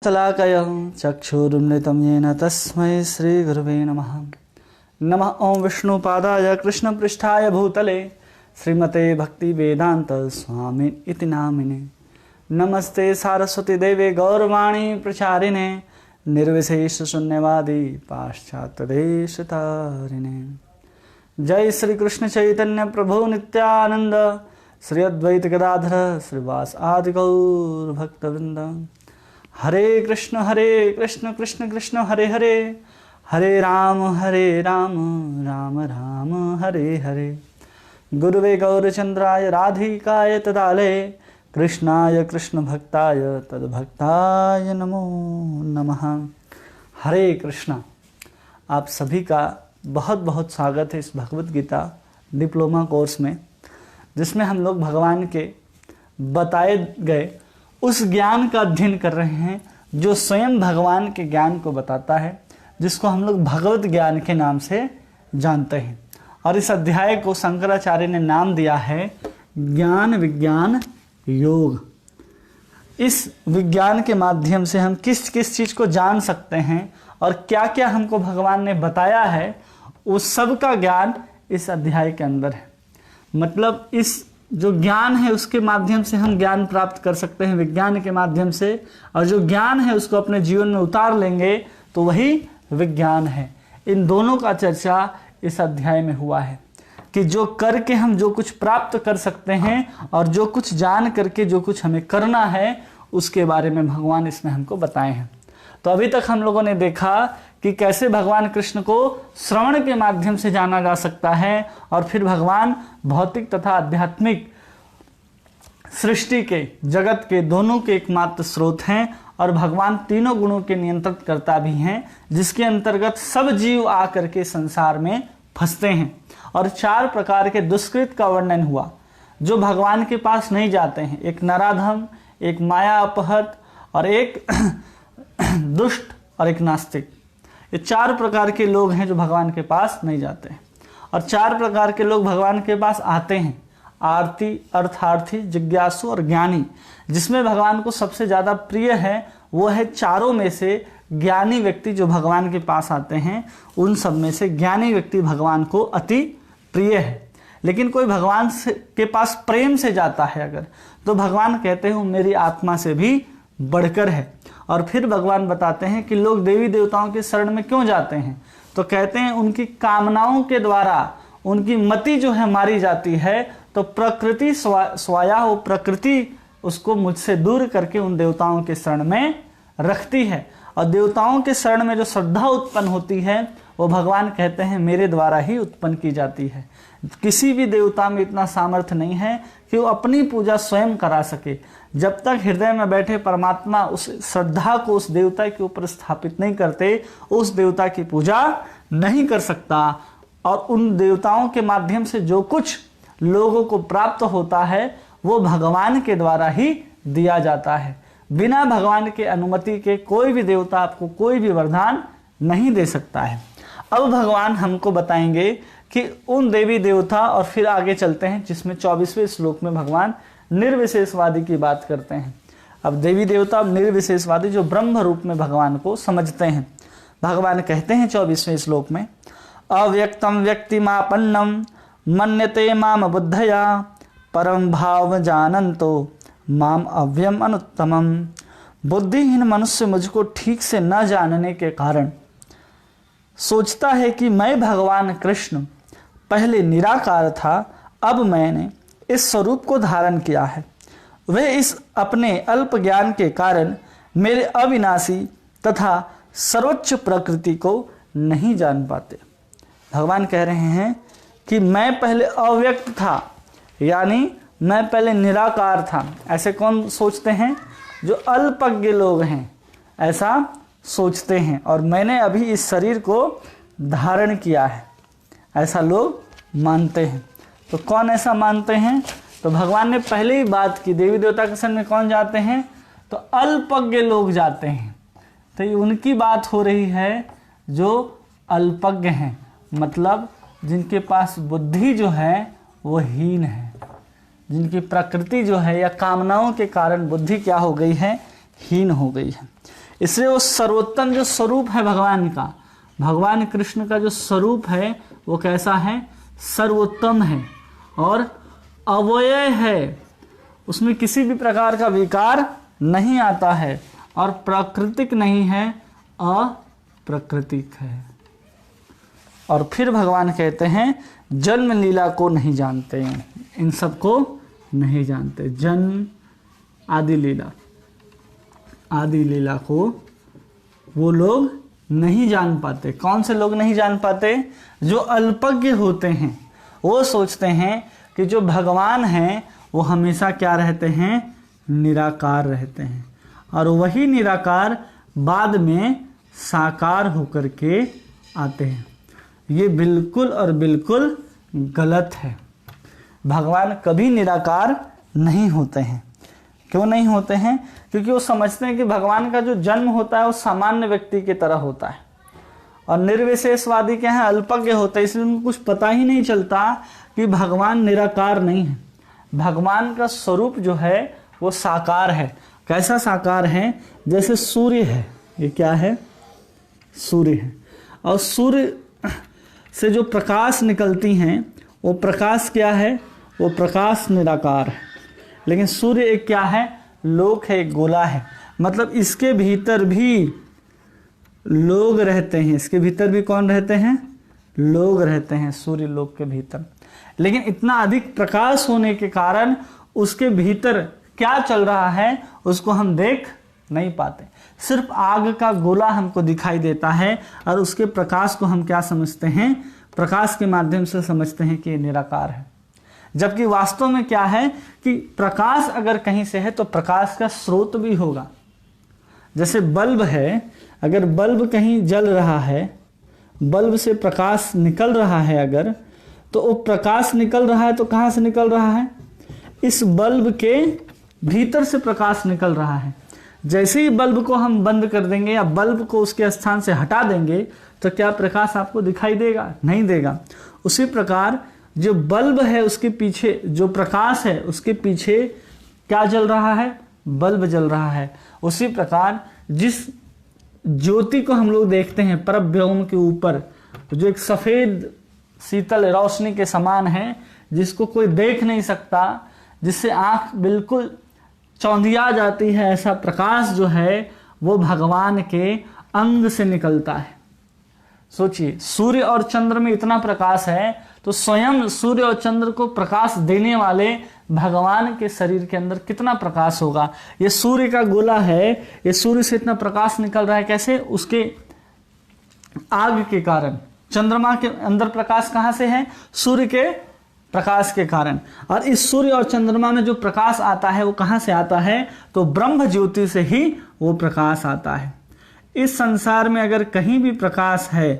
शलाकयं चक्षुरुन्मिलितं येन तस्मै श्रीगुरवे नमः। नमः ॐ विष्णुपादाय कृष्णपृष्ठाय भूतले श्रीमते भक्तिवेदान्त स्वामी इति नामिने। नमस्ते सारस्वती देवे गौरवाणी प्रचारिणे निर्विशेष शून्यवादी पाश्चात्य देशतारिणे। जय श्री कृष्ण चैतन्य प्रभु नित्यानंद श्री अद्वैत गदाधर श्रीवास आदि गौर भक्तवृंद। हरे कृष्ण कृष्ण कृष्ण हरे हरे, हरे राम राम राम हरे हरे। गुरुवे गौरचंद्राय राधिकाय तदालये कृष्णाय कृष्ण भक्ताय तद्भक्ताय नमो नमः। हरे कृष्णा। आप सभी का बहुत बहुत स्वागत है इस भगवत गीता डिप्लोमा कोर्स में, जिसमें हम लोग भगवान के बताए गए उस ज्ञान का अध्ययन कर रहे हैं जो स्वयं भगवान के ज्ञान को बताता है, जिसको हम लोग भगवत ज्ञान के नाम से जानते हैं। और इस अध्याय को शंकराचार्य ने नाम दिया है ज्ञान विज्ञान योग। इस विज्ञान के माध्यम से हम किस किस चीज़ को जान सकते हैं और क्या क्या हमको भगवान ने बताया है, उस सब का ज्ञान इस अध्याय के अंदर है। मतलब इस जो ज्ञान है उसके माध्यम से हम ज्ञान प्राप्त कर सकते हैं विज्ञान के माध्यम से, और जो ज्ञान है उसको अपने जीवन में उतार लेंगे तो वही विज्ञान है। इन दोनों का चर्चा इस अध्याय में हुआ है कि जो करके हम जो कुछ प्राप्त कर सकते हैं और जो कुछ जान करके जो कुछ हमें करना है उसके बारे में भगवान इसमें हमको बताए हैं। तो अभी तक हम लोगों ने देखा कि कैसे भगवान कृष्ण को श्रवण के माध्यम से जाना जा सकता है, और फिर भगवान भौतिक तथा आध्यात्मिक सृष्टि के जगत के दोनों के एकमात्र स्रोत हैं, और भगवान तीनों गुणों के नियंत्रित करता भी हैं, जिसके अंतर्गत सब जीव आकर के संसार में फंसते हैं। और 4 प्रकार के दुष्कृत का वर्णन हुआ जो भगवान के पास नहीं जाते हैं। एक नराधम, एक माया अपहत, और एक दुष्ट, और एक नास्तिक। ये 4 प्रकार के लोग हैं जो भगवान के पास नहीं जाते हैं। और 4 प्रकार के लोग भगवान के पास आते हैं, आरती, अर्थार्थी, जिज्ञासु और ज्ञानी। जिसमें भगवान को सबसे ज़्यादा प्रिय है वो है चारों में से ज्ञानी व्यक्ति जो भगवान के पास आते हैं, उन सब में से ज्ञानी व्यक्ति भगवान को अति प्रिय है। लेकिन कोई भगवान के पास प्रेम से जाता है अगर, तो भगवान कहते हैं मेरी आत्मा से भी बढ़कर है। और फिर भगवान बताते हैं कि लोग देवी देवताओं के शरण में क्यों जाते हैं, तो कहते हैं उनकी कामनाओं के द्वारा उनकी मति जो है मारी जाती है, तो प्रकृति स्वाया हो, प्रकृति उसको मुझसे दूर करके उन देवताओं के शरण में रखती है। और देवताओं के शरण में जो श्रद्धा उत्पन्न होती है वो भगवान कहते हैं मेरे द्वारा ही उत्पन्न की जाती है। किसी भी देवता में इतना सामर्थ्य नहीं है कि वो अपनी पूजा स्वयं करा सके। जब तक हृदय में बैठे परमात्मा उस श्रद्धा को उस देवता के ऊपर स्थापित नहीं करते, उस देवता की पूजा नहीं कर सकता। और उन देवताओं के माध्यम से जो कुछ लोगों को प्राप्त होता है वो भगवान के द्वारा ही दिया जाता है। बिना भगवान के अनुमति के कोई भी देवता आपको कोई भी वरदान नहीं दे सकता है। अब भगवान हमको बताएंगे कि उन देवी देवता, और फिर आगे चलते हैं जिसमें 24वें श्लोक में भगवान निर्विशेषवादी की बात करते हैं। अब देवी देवता निर्विशेषवादी जो ब्रह्म रूप में भगवान को समझते हैं, भगवान कहते हैं 24वें श्लोक में, अव्यक्तम व्यक्तिमापन्नम मन्यते माम बुद्धया परम भाव जानन्तो माम अव्यम अनुत्तमम। बुद्धिहीन मनुष्य मुझको ठीक से न जानने के कारण सोचता है कि मैं भगवान कृष्ण पहले निराकार था, अब मैंने इस स्वरूप को धारण किया है। वे इस अपने अल्प ज्ञान के कारण मेरे अविनाशी तथा सर्वोच्च प्रकृति को नहीं जान पाते। भगवान कह रहे हैं कि मैं पहले अव्यक्त था, यानी मैं पहले निराकार था। ऐसे कौन सोचते हैं? जो अल्पज्ञ लोग हैं ऐसा सोचते हैं, और मैंने अभी इस शरीर को धारण किया है, ऐसा लोग मानते हैं। तो कौन ऐसा मानते हैं? तो भगवान ने पहले ही बात की, देवी देवता के शरण में कौन जाते हैं? तो अल्पज्ञ लोग जाते हैं। तो ये उनकी बात हो रही है जो अल्पज्ञ हैं, मतलब जिनके पास बुद्धि जो है वो हीन है, जिनकी प्रकृति जो है या कामनाओं के कारण बुद्धि क्या हो गई है? हीन हो गई है। इसलिए वो सर्वोत्तम जो स्वरूप है भगवान का, भगवान कृष्ण का जो स्वरूप है वो कैसा है? सर्वोत्तम है और अव्यय है, उसमें किसी भी प्रकार का विकार नहीं आता है और प्राकृतिक नहीं है, अप्राकृतिक है। और फिर भगवान कहते हैं जन्म लीला को नहीं जानते हैं, इन सब को नहीं जानते। जन्म आदि लीला को वो लोग नहीं जान पाते। कौन से लोग नहीं जान पाते? जो अल्पज्ञ होते हैं। वो सोचते हैं कि जो भगवान हैं वो हमेशा क्या रहते हैं? निराकार रहते हैं, और वही निराकार बाद में साकार होकर के आते हैं। ये बिल्कुल और बिल्कुल गलत है। भगवान कभी निराकार नहीं होते हैं। क्यों नहीं होते हैं? क्योंकि वो समझते हैं कि भगवान का जो जन्म होता है वो सामान्य व्यक्ति की तरह होता है, और निर्विशेषवादी क्या है? अल्पज्ञ होते हैं, इसलिए उनको कुछ पता ही नहीं चलता कि भगवान निराकार नहीं है। भगवान का स्वरूप जो है वो साकार है। कैसा साकार है? जैसे सूर्य है, ये क्या है? सूर्य है, और सूर्य से जो प्रकाश निकलती हैं वो प्रकाश क्या है? वो प्रकाश निराकार है। लेकिन सूर्य एक क्या है? लोक है, एक गोला है। मतलब इसके भीतर भी लोग रहते हैं। इसके भीतर भी कौन रहते हैं? लोग रहते हैं सूर्य लोक के भीतर। लेकिन इतना अधिक प्रकाश होने के कारण उसके भीतर क्या चल रहा है उसको हम देख नहीं पाते। सिर्फ आग का गोला हमको दिखाई देता है, और उसके प्रकाश को हम क्या समझते हैं? प्रकाश के माध्यम से समझते हैं कि ये निराकार है। जबकि वास्तव में क्या है कि प्रकाश अगर कहीं से है तो प्रकाश का स्रोत भी होगा। जैसे बल्ब है, अगर बल्ब कहीं जल रहा है, बल्ब से प्रकाश निकल रहा है अगर, तो वो प्रकाश निकल रहा है तो कहाँ से निकल रहा है? इस बल्ब के भीतर से प्रकाश निकल रहा है। जैसे ही बल्ब को हम बंद कर देंगे या बल्ब को उसके स्थान से हटा देंगे तो क्या प्रकाश आपको दिखाई देगा? नहीं देगा। उसी प्रकार जो बल्ब है उसके पीछे जो प्रकाश है उसके पीछे क्या जल रहा है? बल्ब जल रहा है। उसी प्रकार जिस ज्योति को हम लोग देखते हैं परब्रह्म के ऊपर, जो एक सफेद शीतल रोशनी के समान है, जिसको कोई देख नहीं सकता, जिससे आंख बिल्कुल चौंधिया जाती है, ऐसा प्रकाश जो है वो भगवान के अंग से निकलता है। सोचिए, सूर्य और चंद्र में इतना प्रकाश है तो स्वयं सूर्य और चंद्र को प्रकाश देने वाले भगवान के शरीर के अंदर कितना प्रकाश होगा। ये सूर्य का गोला है, ये सूर्य से इतना प्रकाश निकल रहा है कैसे? उसके आग के कारण। चंद्रमा के अंदर प्रकाश कहाँ से है? सूर्य के प्रकाश के कारण। और इस सूर्य और चंद्रमा में जो प्रकाश आता है वो कहाँ से आता है? तो ब्रह्म ज्योति से ही वो प्रकाश आता है। इस संसार में अगर कहीं भी प्रकाश है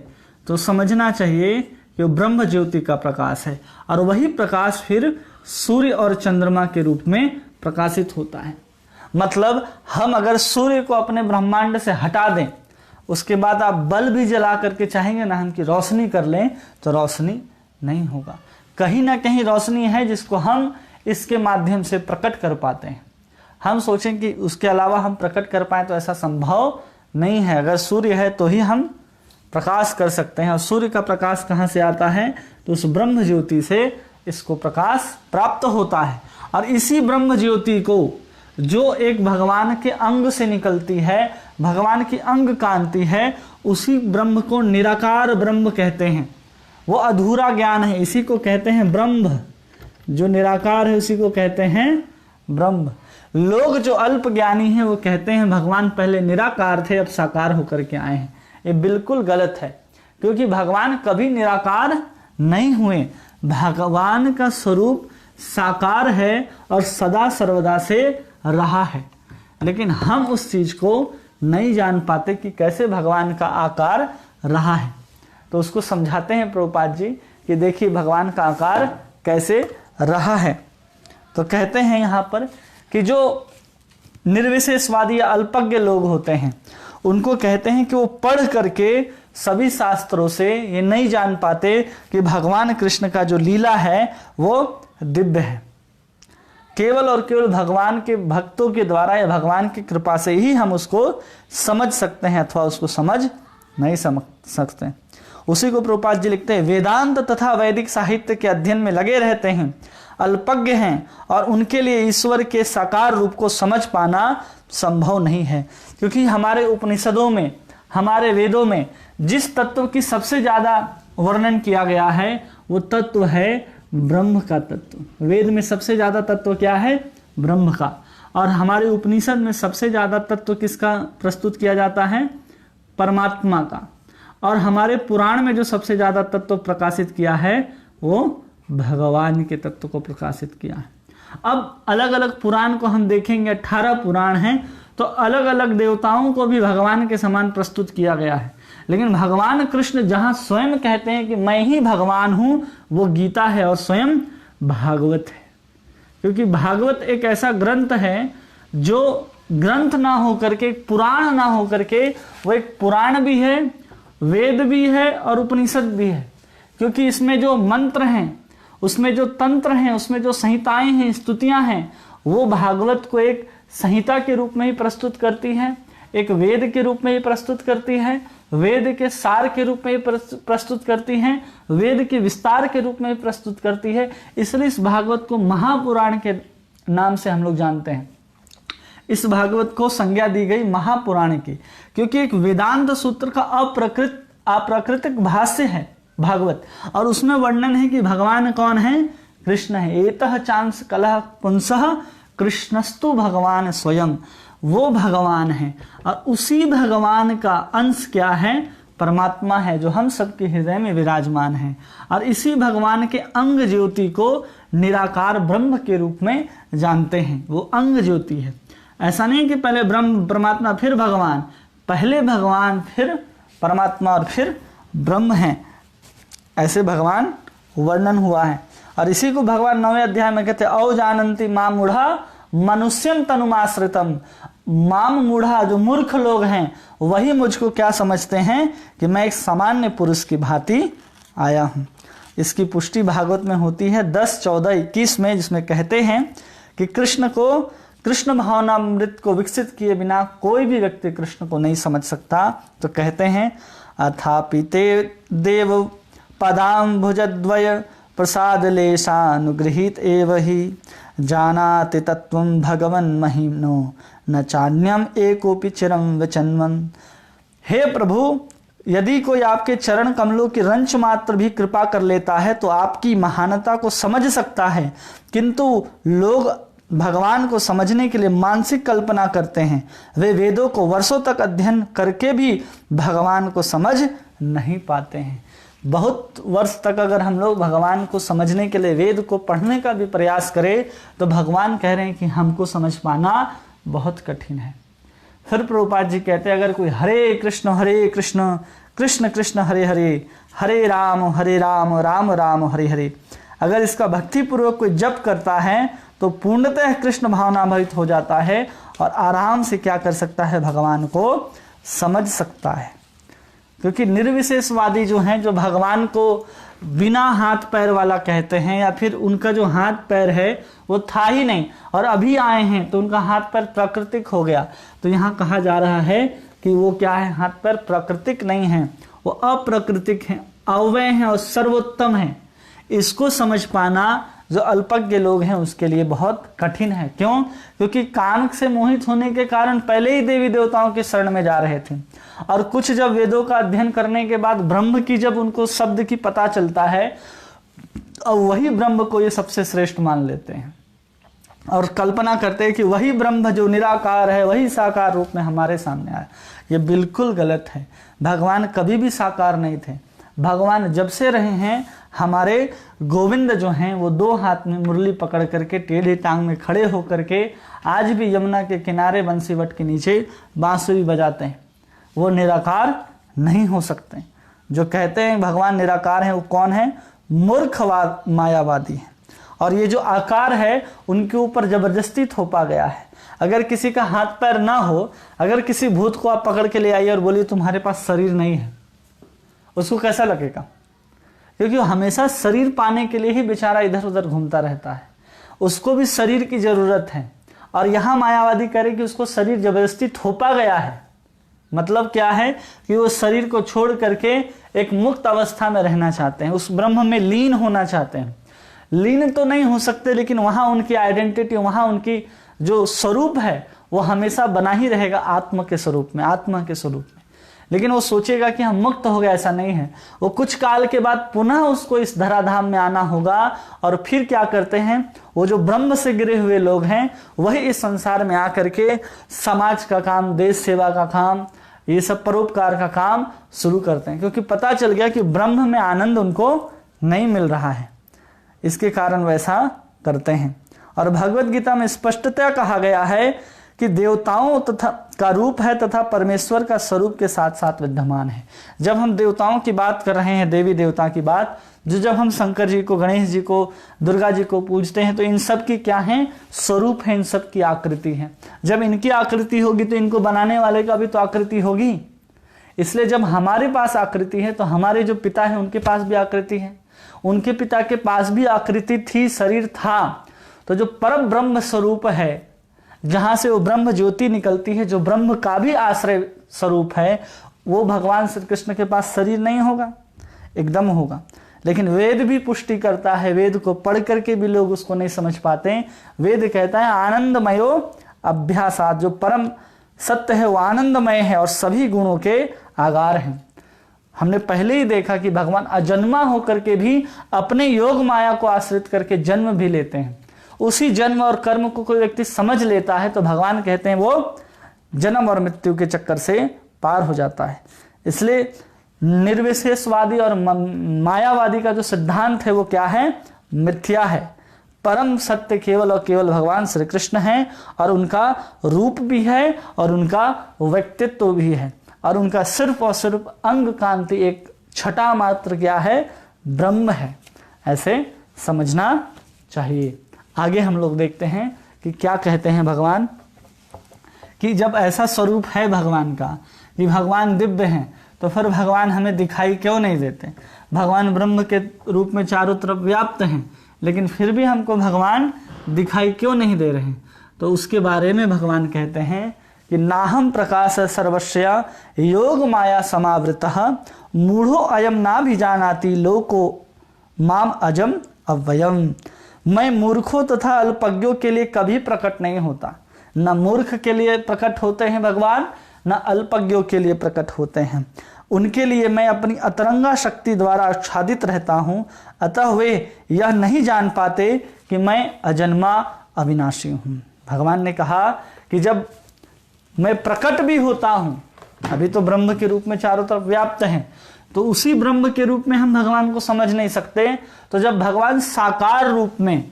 तो समझना चाहिए कि वो ब्रह्म ज्योति का प्रकाश है, और वही प्रकाश फिर सूर्य और चंद्रमा के रूप में प्रकाशित होता है। मतलब हम अगर सूर्य को अपने ब्रह्मांड से हटा दें, उसके बाद आप बल्ब भी जला करके चाहेंगे ना हम की रोशनी कर लें, तो रोशनी नहीं होगा। कहीं ना कहीं रोशनी है जिसको हम इसके माध्यम से प्रकट कर पाते हैं। हम सोचें कि उसके अलावा हम प्रकट कर पाए तो ऐसा संभव नहीं है। अगर सूर्य है तो ही हम प्रकाश कर सकते हैं, और सूर्य का प्रकाश कहाँ से आता है? तो उस ब्रह्म ज्योति से इसको प्रकाश प्राप्त होता है। और इसी ब्रह्म ज्योति को जो एक भगवान के अंग से निकलती है, भगवान की अंग कांति है, उसी ब्रह्म को निराकार ब्रह्म कहते हैं। वो अधूरा ज्ञान है, इसी को कहते हैं ब्रह्म। जो निराकार है उसी को कहते हैं ब्रह्म। लोग जो अल्प ज्ञानी हैं वो कहते हैं भगवान पहले निराकार थे, अब साकार होकर के आए हैं। ये बिल्कुल गलत है, क्योंकि भगवान कभी निराकार नहीं हुए। भगवान का स्वरूप साकार है और सदा सर्वदा से रहा है, लेकिन हम उस चीज को नहीं जान पाते कि कैसे भगवान का आकार रहा है। तो उसको समझाते हैं प्रभुपाद जी कि देखिए भगवान का आकार कैसे रहा है। तो कहते हैं यहाँ पर कि जो निर्विशेषवादी या अल्पज्ञ लोग होते हैं उनको कहते हैं कि वो पढ़ करके सभी शास्त्रों से ये नहीं जान पाते कि भगवान कृष्ण का जो लीला है वो दिव्य है। केवल और केवल भगवान के भक्तों के द्वारा या भगवान की कृपा से ही हम उसको समझ सकते हैं, अथवा उसको समझ नहीं समझ सकते। उसी को प्रभुपाद जी लिखते हैं, वेदांत तथा वैदिक साहित्य के अध्ययन में लगे रहते हैं, अल्पज्ञ हैं और उनके लिए ईश्वर के साकार रूप को समझ पाना संभव नहीं है। क्योंकि हमारे उपनिषदों में, हमारे वेदों में जिस तत्व की सबसे ज्यादा वर्णन किया गया है वो तत्व है ब्रह्म का तत्व। वेद में सबसे ज्यादा तत्व क्या है? ब्रह्म का। और हमारे उपनिषद में सबसे ज्यादा तत्व किसका प्रस्तुत किया जाता है? परमात्मा का। और हमारे पुराण में जो सबसे ज्यादा तत्व प्रकाशित किया है वो भगवान के तत्व को प्रकाशित किया है। अब अलग अलग पुराण को हम देखेंगे, 18 पुराण हैं, तो अलग अलग देवताओं को भी भगवान के समान प्रस्तुत किया गया है। लेकिन भगवान कृष्ण जहां स्वयं कहते हैं कि मैं ही भगवान हूं, वो गीता है और स्वयं भागवत है। क्योंकि भागवत एक ऐसा ग्रंथ है जो ग्रंथ ना हो करके, पुराण ना हो करके, वो एक पुराण भी है, वेद भी है और उपनिषद भी है। क्योंकि इसमें जो मंत्र हैं, उसमें जो तंत्र हैं, उसमें जो संहिताएं हैं, स्तुतियां हैं, वो भागवत को एक संहिता के रूप में ही प्रस्तुत करती है, एक वेद के रूप में ही प्रस्तुत करती है, वेद के सार के रूप में ही प्रस्तुत करती हैं, वेद के विस्तार के रूप में ही प्रस्तुत करती है। इसलिए इस भागवत को महापुराण के नाम से हम लोग जानते हैं। इस भागवत को संज्ञा दी गई महापुराण की, क्योंकि एक वेदांत सूत्र का अप्राकृतिक भाष्य है भागवत। और उसमें वर्णन है कि भगवान कौन है? कृष्ण है। एतः चांस कलह पुंसः कृष्णस्तु भगवान स्वयं। वो भगवान है और उसी भगवान का अंश क्या है? परमात्मा है, जो हम सबके हृदय में विराजमान है। और इसी भगवान के अंग ज्योति को निराकार ब्रह्म के रूप में जानते हैं। वो अंग ज्योति है। ऐसा नहीं कि पहले ब्रह्म परमात्मा फिर भगवान, पहले भगवान फिर परमात्मा और फिर ब्रह्म है, ऐसे भगवान वर्णन हुआ है। और इसी को भगवान 9वें अध्याय में कहते हैं, औ जानन्ति माम मूढ़ा मनुष्यम तनुमाश्रितम। माम मूढ़ा, जो मूर्ख लोग हैं, वही मुझको क्या समझते हैं कि मैं एक सामान्य पुरुष की भांति आया हूं। इसकी पुष्टि भागवत में होती है 10, 14, 21 में, जिसमें कहते हैं कि कृष्ण भावनामृत को विकसित किए बिना कोई भी व्यक्ति कृष्ण को नहीं समझ सकता। तो कहते हैं, अथापि ते देव पदाम्भुजद्वय प्रसाद लेशानुगृहीत एव ही जानाति तत्वं भगवन् महिम्नो न चान्यम एकोपि चिरं वचन्वन्। हे प्रभु, यदि कोई आपके चरण कमलों की रंच मात्र भी कृपा कर लेता है तो आपकी महानता को समझ सकता है। किंतु लोग भगवान को समझने के लिए मानसिक कल्पना करते हैं। वे वेदों को वर्षों तक अध्ययन करके भी भगवान को समझ नहीं पाते हैं। बहुत वर्ष तक अगर हम लोग भगवान को समझने के लिए वेद को पढ़ने का भी प्रयास करें तो भगवान कह रहे हैं कि हमको समझ पाना बहुत कठिन है। फिर प्रभुपाद जी कहते हैं, अगर कोई हरे कृष्ण कृष्ण कृष्ण हरे हरे, हरे राम राम राम हरे हरे, अगर इसका भक्तिपूर्वक कोई जप करता है तो पूर्णतः कृष्ण भावनाभरित हो जाता है और आराम से क्या कर सकता है? भगवान को समझ सकता है। क्योंकि निर्विशेषवादी जो हैं, जो भगवान को बिना हाथ पैर वाला कहते हैं, या फिर उनका जो हाथ पैर है वो था ही नहीं और अभी आए हैं तो उनका हाथ पैर प्राकृतिक हो गया। तो यहाँ कहा जा रहा है कि वो क्या है? हाथ पैर प्राकृतिक नहीं है, वो अप्राकृतिक हैं, अव्यय हैं और सर्वोत्तम हैं। इसको समझ पाना जो अल्पज्ञ लोग हैं उसके लिए बहुत कठिन है। क्यों? क्योंकि काम से मोहित होने के कारण पहले ही देवी देवताओं के शरण में जा रहे थे, और कुछ जब वेदों का अध्ययन करने के बाद ब्रह्म की जब उनको शब्द की पता चलता है, और वही ब्रह्म को ये सबसे श्रेष्ठ मान लेते हैं और कल्पना करते हैं कि वही ब्रह्म जो निराकार है वही साकार रूप में हमारे सामने आया। ये बिल्कुल गलत है। भगवान कभी भी साकार नहीं थे। भगवान जब से रहे हैं, हमारे गोविंद जो हैं वो 2 हाथ में मुरली पकड़ करके टेढ़ी टांग में खड़े होकर के आज भी यमुना के किनारे बंसीवट के नीचे बांसुरी बजाते हैं। वो निराकार नहीं हो सकते। जो कहते हैं भगवान निराकार हैं वो कौन है? मूर्खवाद मायावादी है। और ये जो आकार है उनके ऊपर जबरदस्ती थोपा गया है। अगर किसी का हाथ पैर ना हो, अगर किसी भूत को आप पकड़ के ले आइए और बोलिए तुम्हारे पास शरीर नहीं है, उसको कैसा लगेगा? क्योंकि वो हमेशा शरीर पाने के लिए ही बेचारा इधर उधर घूमता रहता है। उसको भी शरीर की जरूरत है। और यहाँ मायावादी कह रहे कि उसको शरीर जबरदस्ती थोपा गया है। मतलब क्या है कि वो शरीर को छोड़ करके एक मुक्त अवस्था में रहना चाहते हैं, उस ब्रह्म में लीन होना चाहते हैं। लीन तो नहीं हो सकते, लेकिन वहां उनकी आइडेंटिटी, वहां उनकी जो स्वरूप है वो हमेशा बना ही रहेगा आत्मा के स्वरूप में, आत्मा के स्वरूप में। लेकिन वो सोचेगा कि हम मुक्त हो गए, ऐसा नहीं है। वो कुछ काल के बाद पुनः उसको इस धराधाम में आना होगा। और फिर क्या करते हैं, वो जो ब्रह्म से गिरे हुए लोग हैं वही इस संसार में आकर के समाज का काम, देश सेवा का काम, ये सब परोपकार का काम शुरू करते हैं, क्योंकि पता चल गया कि ब्रह्म में आनंद उनको नहीं मिल रहा है। इसके कारण वैसा करते हैं। और भगवत गीता में स्पष्टतः कहा गया है कि देवताओं तथा का रूप है तथा परमेश्वर का स्वरूप के साथ साथ विद्यमान है। जब हम देवताओं की बात कर रहे हैं, देवी देवता की बात, जो जब हम शंकर जी को, गणेश जी को, दुर्गा जी को पूजते हैं, तो इन सब की क्या है, स्वरूप है, इन सब की आकृति है। जब इनकी आकृति होगी तो इनको बनाने वाले का भी तो आकृति होगी। इसलिए जब हमारे पास आकृति है तो हमारे जो पिता है उनके पास भी आकृति है, उनके पिता के पास भी आकृति थी, शरीर था। तो जो परम ब्रह्म स्वरूप है, जहां से वो ब्रह्म ज्योति निकलती है, जो ब्रह्म का भी आश्रय स्वरूप है, वो भगवान श्री कृष्ण के पास शरीर नहीं होगा, एकदम होगा। लेकिन वेद भी पुष्टि करता है, वेद को पढ़ करके भी लोग उसको नहीं समझ पाते। वेद कहता है आनंदमयो अभ्यासात, जो परम सत्य है वो आनंदमय है और सभी गुणों के आगार हैं। हमने पहले ही देखा कि भगवान अजन्मा होकर के भी अपने योग माया को आश्रित करके जन्म भी लेते हैं। उसी जन्म और कर्म को कोई व्यक्ति समझ लेता है तो भगवान कहते हैं वो जन्म और मृत्यु के चक्कर से पार हो जाता है। इसलिए निर्विशेषवादी और मायावादी का जो सिद्धांत है वो क्या है, मिथ्या है। परम सत्य केवल और केवल भगवान श्री कृष्ण हैं, और उनका रूप भी है और उनका व्यक्तित्व भी है, और उनका सिर्फ और सिर्फ अंग कांति एक छटा मात्र क्या है, ब्रह्म है। ऐसे समझना चाहिए। आगे हम लोग देखते हैं कि क्या कहते हैं भगवान, कि जब ऐसा स्वरूप है भगवान का कि भगवान दिव्य हैं, तो फिर भगवान हमें दिखाई क्यों नहीं देते। भगवान ब्रह्म के रूप में चारों तरफ व्याप्त हैं, लेकिन फिर भी हमको भगवान दिखाई क्यों नहीं दे रहे हैं। तो उसके बारे में भगवान कहते हैं कि नाहम प्रकाश सर्वस्या योग माया समावृतः मूढ़ो अयम ना भी जानाति लोको माम अजम अव्ययम। मैं मूर्खों तथा अल्पज्ञों के लिए कभी प्रकट नहीं होता। न मूर्ख के लिए प्रकट होते हैं भगवान, न अल्पज्ञों के लिए प्रकट होते हैं। उनके लिए मैं अपनी अतरंगा शक्ति द्वारा आच्छादित रहता हूँ, अतः वे यह नहीं जान पाते कि मैं अजन्मा अविनाशी हूँ। भगवान ने कहा कि जब मैं प्रकट भी होता हूँ, अभी तो ब्रह्म के रूप में चारों तरफ व्याप्त हैं, तो उसी ब्रह्म के रूप में हम भगवान को समझ नहीं सकते। तो जब भगवान साकार रूप में,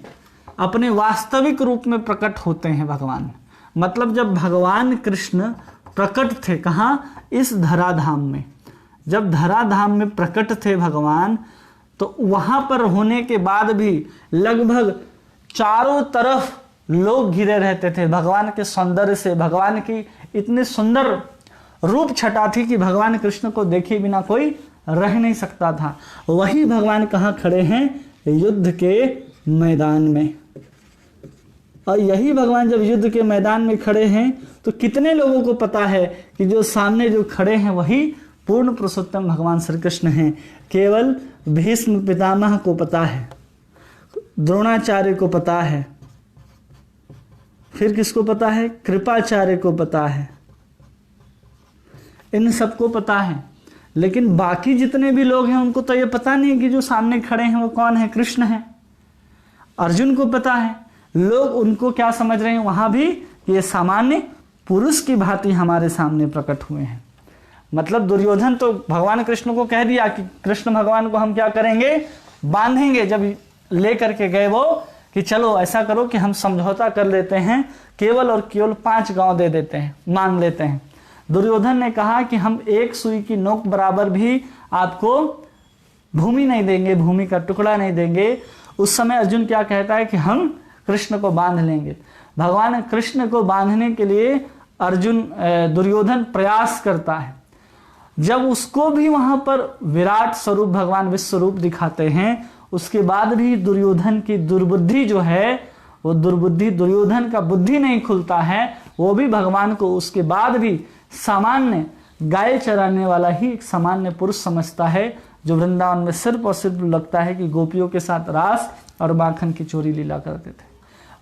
अपने वास्तविक रूप में प्रकट होते हैं भगवान, मतलब जब भगवान कृष्ण प्रकट थे कहाँ, इस धराधाम में, जब धराधाम में प्रकट थे भगवान, तो वहां पर होने के बाद भी लगभग चारों तरफ लोग घिरे रहते थे भगवान के सौंदर्य से। भगवान की इतनी सुंदर रूप छटा थी कि भगवान कृष्ण को देखे बिना कोई रह नहीं सकता था। वही भगवान कहाँ खड़े हैं, युद्ध के मैदान में। और यही भगवान जब युद्ध के मैदान में खड़े हैं तो कितने लोगों को पता है कि जो सामने जो खड़े हैं वही पूर्ण पुरुषोत्तम भगवान श्री कृष्ण हैं। केवल भीष्म पितामह को पता है, द्रोणाचार्य को पता है, फिर किसको पता है, कृपाचार्य को पता है, इन सबको पता है। लेकिन बाकी जितने भी लोग हैं उनको तो ये पता नहीं कि जो सामने खड़े हैं वो कौन है, कृष्ण है। अर्जुन को पता है, लोग उनको क्या समझ रहे हैं वहां भी, ये सामान्य पुरुष की भांति हमारे सामने प्रकट हुए हैं। मतलब दुर्योधन तो भगवान कृष्ण को कह दिया कि कृष्ण भगवान को हम क्या करेंगे, बांधेंगे। जब लेकर के गए वो कि चलो ऐसा करो कि हम समझौता कर लेते हैं, केवल और केवल 5 गांव दे देते हैं, मांग लेते हैं। दुर्योधन ने कहा कि हम एक सुई की नोक बराबर भी आपको भूमि नहीं देंगे, भूमि का टुकड़ा नहीं देंगे। उस समय अर्जुन क्या कहता है कि हम कृष्ण को बांध लेंगे। भगवान कृष्ण को बांधने के लिए दुर्योधन प्रयास करता है। जब उसको भी वहां पर विराट स्वरूप भगवान विश्व रूप दिखाते हैं, उसके बाद भी दुर्योधन की दुर्बुद्धि जो है वो दुर्बुद्धि दुर्योधन का बुद्धि नहीं खुलता है, वो भी भगवान को उसके बाद भी सामान्य गाय चराने वाला ही एक सामान्य पुरुष समझता है, जो वृंदावन में सिर्फ और सिर्फ लगता है कि गोपियों के साथ रास और माखन की चोरी लीला करते थे।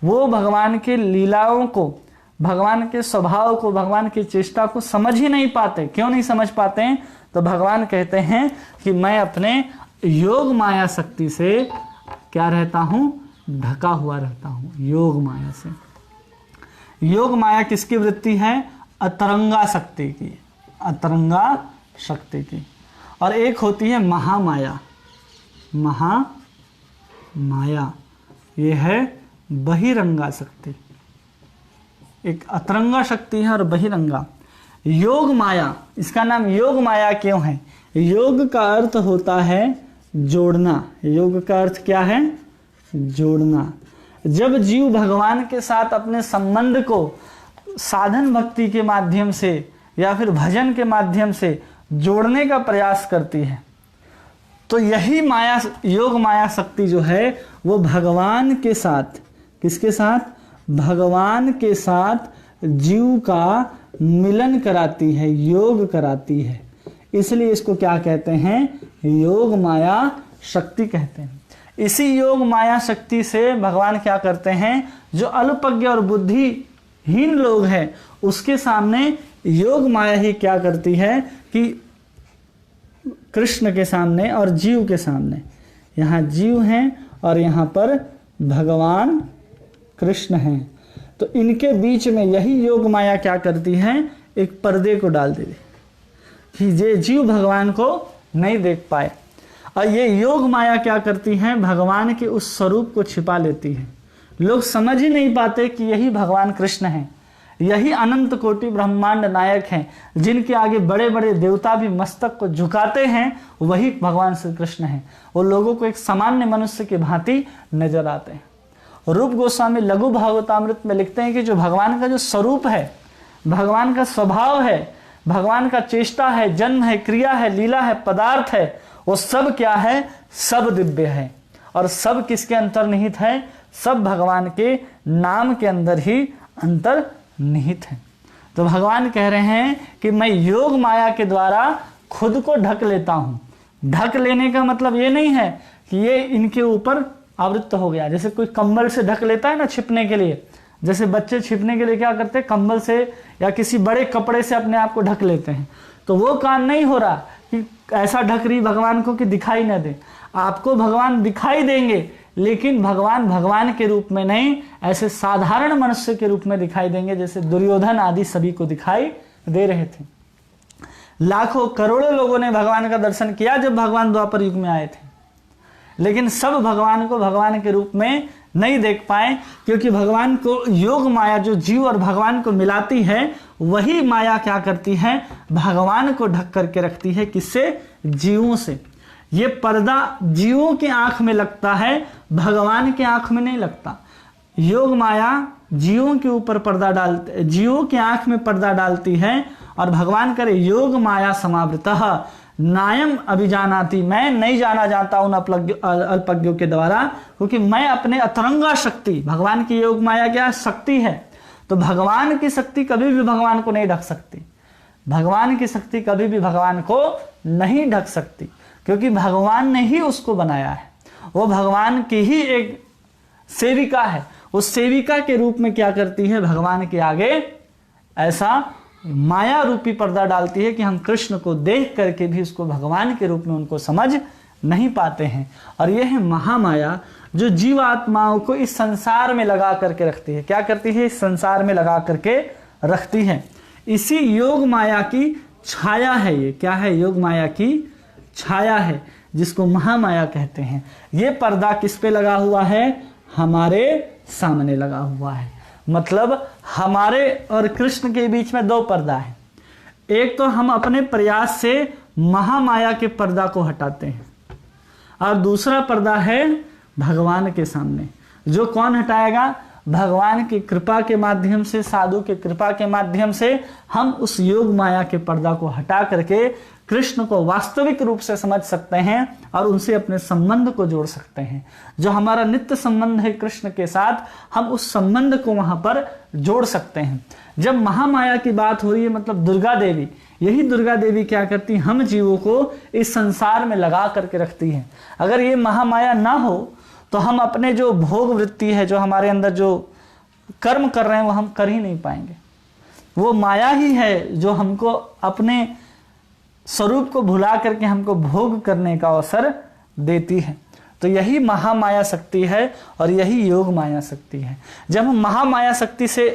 वो भगवान के लीलाओं को, भगवान के स्वभाव को, भगवान की चेष्टा को समझ ही नहीं पाते। क्यों नहीं समझ पाते हैं? तो भगवान कहते हैं कि मैं अपने योग माया शक्ति से क्या रहता हूं? ढका हुआ रहता हूं योग माया से। योग माया किसकी वृत्ति है? अतरंगा शक्ति की, अतरंगा शक्ति की। और एक होती है महामाया। महामाया ये है बहिरंगा शक्ति। एक अतरंगा शक्ति है और बहिरंगा। योग माया, इसका नाम योग माया क्यों है? योग का अर्थ होता है जोड़ना। योग का अर्थ क्या है? जोड़ना। जब जीव भगवान के साथ अपने संबंध को साधन भक्ति के माध्यम से या फिर भजन के माध्यम से जोड़ने का प्रयास करती है, तो यही माया, योग माया शक्ति जो है वो भगवान के साथ, किसके साथ? भगवान के साथ जीव का मिलन कराती है, योग कराती है। इसलिए इसको क्या कहते हैं? योग माया शक्ति कहते हैं। इसी योग माया शक्ति से भगवान क्या करते हैं? जो अल्पज्ञ और बुद्धिहीन लोग हैं उसके सामने योग माया ही क्या करती है कि कृष्ण के सामने और जीव के सामने, यहाँ जीव हैं और यहाँ पर भगवान कृष्ण हैं, तो इनके बीच में यही योग माया क्या करती है? एक पर्दे को डाल देती कि ये जीव भगवान को नहीं देख पाए। और ये योग माया क्या करती है? भगवान के उस स्वरूप को छिपा लेती है। लोग समझ ही नहीं पाते कि यही भगवान कृष्ण हैं, यही अनंत कोटि ब्रह्मांड नायक हैं, जिनके आगे बड़े बड़े देवता भी मस्तक को झुकाते हैं, वही भगवान श्री कृष्ण हैं। वो लोगों को एक सामान्य मनुष्य की भांति नजर आते हैं। रूप गोस्वामी लघु भागवतामृत में लिखते हैं कि जो भगवान का जो स्वरूप है, भगवान का स्वभाव है, भगवान का चेष्टा है, जन्म है, क्रिया है, लीला है, पदार्थ है, वो सब क्या है? सब दिव्य है। और सब किसके अंतर्निहित है? सब भगवान के नाम के अंदर ही अंतर्निहित है। तो भगवान कह रहे हैं कि मैं योग माया के द्वारा खुद को ढक लेता हूं। ढक लेने का मतलब ये नहीं है कि ये इनके ऊपर आवृत्त हो गया, जैसे कोई कंबल से ढक लेता है ना छिपने के लिए। जैसे बच्चे छिपने के लिए क्या करते हैं? कंबल से या किसी बड़े कपड़े से अपने आप को ढक लेते हैं। तो वो काम नहीं हो रहा कि ऐसा ढक रही भगवान को कि दिखाई न दे। आपको भगवान दिखाई देंगे, लेकिन भगवान भगवान के रूप में नहीं, ऐसे साधारण मनुष्य के रूप में दिखाई देंगे, जैसे दुर्योधन आदि सभी को दिखाई दे रहे थे। लाखों करोड़ों लोगों ने भगवान का दर्शन किया जब भगवान द्वापर युग में आए थे, लेकिन सब भगवान को भगवान के रूप में नहीं देख पाए, क्योंकि भगवान को योग माया जो जीव और भगवान को मिलाती है, वही माया क्या करती है? भगवान को ढक करके रखती है। किससे? जीवों से। ये पर्दा जीवों की आंख में लगता है, भगवान की आंख में नहीं लगता। योग माया जीवों के ऊपर पर्दा डालती, जीवों की आंख में पर्दा डालती है। और भगवान करे योग माया समावृतः नायम अभिजानाति, मैं नहीं जाना जाता उन अल्पज्ञों के द्वारा, क्योंकि मैं अपने अतरंगा शक्ति, भगवान की योग माया क्या शक्ति है, तो भगवान की शक्ति कभी भी भगवान को नहीं ढक सकती। भगवान की शक्ति कभी भी भगवान को नहीं ढक सकती, क्योंकि भगवान ने ही उसको बनाया है। वो भगवान की ही एक सेविका है। उस सेविका के रूप में क्या करती है? भगवान के आगे ऐसा माया रूपी पर्दा डालती है कि हम कृष्ण को देख करके भी उसको भगवान के रूप में उनको समझ नहीं पाते हैं। और यह है महामाया जो जीवात्माओं को इस संसार में लगा करके रखती है। क्या करती है? इस संसार में लगा करके रखती है। इसी योग माया की छाया है ये। क्या है? योग माया की छाया है, जिसको महामाया कहते हैं। ये पर्दा किस पे लगा हुआ है? हमारे सामने लगा हुआ है। मतलब हमारे और कृष्ण के बीच में दो पर्दा है। एक तो हम अपने प्रयास से महामाया के पर्दा को हटाते हैं, और दूसरा पर्दा है भगवान के सामने। जो कौन हटाएगा? भगवान की कृपा के माध्यम से, साधु के कृपा के माध्यम से हम उस योग माया के पर्दा को हटा करके कृष्ण को वास्तविक रूप से समझ सकते हैं और उनसे अपने संबंध को जोड़ सकते हैं। जो हमारा नित्य संबंध है कृष्ण के साथ, हम उस संबंध को वहां पर जोड़ सकते हैं। जब महामाया की बात हो रही है, मतलब दुर्गा देवी, यही दुर्गा देवी क्या करती है, हम जीवों को इस संसार में लगा करके रखती है। अगर ये महामाया ना हो तो हम अपने जो भोग वृत्ति है, जो हमारे अंदर जो कर्म कर रहे हैं, वो हम कर ही नहीं पाएंगे। वो माया ही है जो हमको अपने स्वरूप को भुला करके हमको भोग करने का अवसर देती है। तो यही महामाया शक्ति है और यही योग माया शक्ति है। जब हम महामाया शक्ति से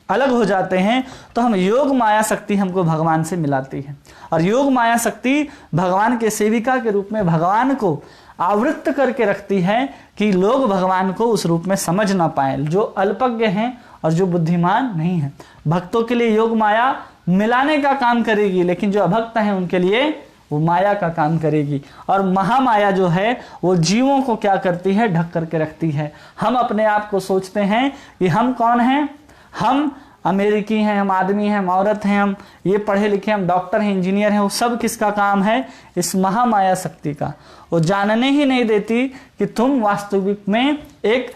अलग हो जाते हैं तो हम योग माया शक्ति हमको भगवान से मिलाती है, और योग माया शक्ति भगवान के सेविका के रूप में भगवान को आवृत्त करके रखती है कि लोग भगवान को उस रूप में समझ ना पाए, जो अल्पज्ञ हैं और जो बुद्धिमान नहीं है। भक्तों के लिए योग माया मिलाने का काम करेगी, लेकिन जो अभक्त हैं उनके लिए वो माया का काम करेगी। और महामाया जो है वो जीवों को क्या करती है, ढक करके रखती है। हम अपने आप को सोचते हैं कि हम कौन हैं, हम अमेरिकी हैं, हम आदमी हैं, हम औरत हैं, हम ये पढ़े लिखे, हम डॉक्टर हैं, इंजीनियर हैं। वो सब किसका काम है, इस महामाया शक्ति का। वो जानने ही नहीं देती कि तुम वास्तविक में एक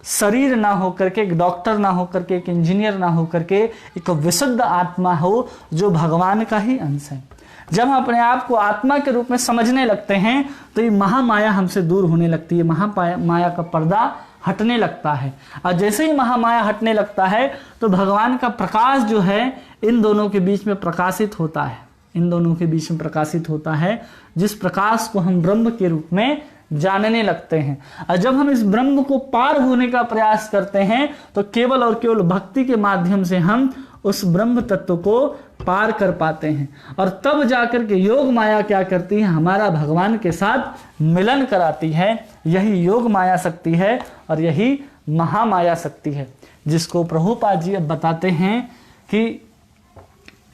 शरीर ना होकर के, एक डॉक्टर ना होकर के, एक इंजीनियर ना होकर के, एक विशुद्ध आत्मा हो जो भगवान का ही अंश है। जब हम अपने आप को आत्मा के रूप में समझने लगते हैं तो ये महामाया हमसे दूर होने लगती है, महामाया का पर्दा हटने लगता है। और जैसे ही महामाया हटने लगता है तो भगवान का प्रकाश जो है इन दोनों के बीच में प्रकाशित होता है, इन दोनों के बीच में प्रकाशित होता है, जिस प्रकाश को हम ब्रह्म के रूप में जानने लगते हैं। और जब हम इस ब्रह्म को पार होने का प्रयास करते हैं तो केवल और केवल भक्ति के माध्यम से हम उस ब्रह्म तत्व को पार कर पाते हैं। और तब जाकर के योग माया क्या करती है, हमारा भगवान के साथ मिलन कराती है। यही योग माया शक्ति है और यही महामाया शक्ति है, जिसको प्रभुपाद जी अब बताते हैं कि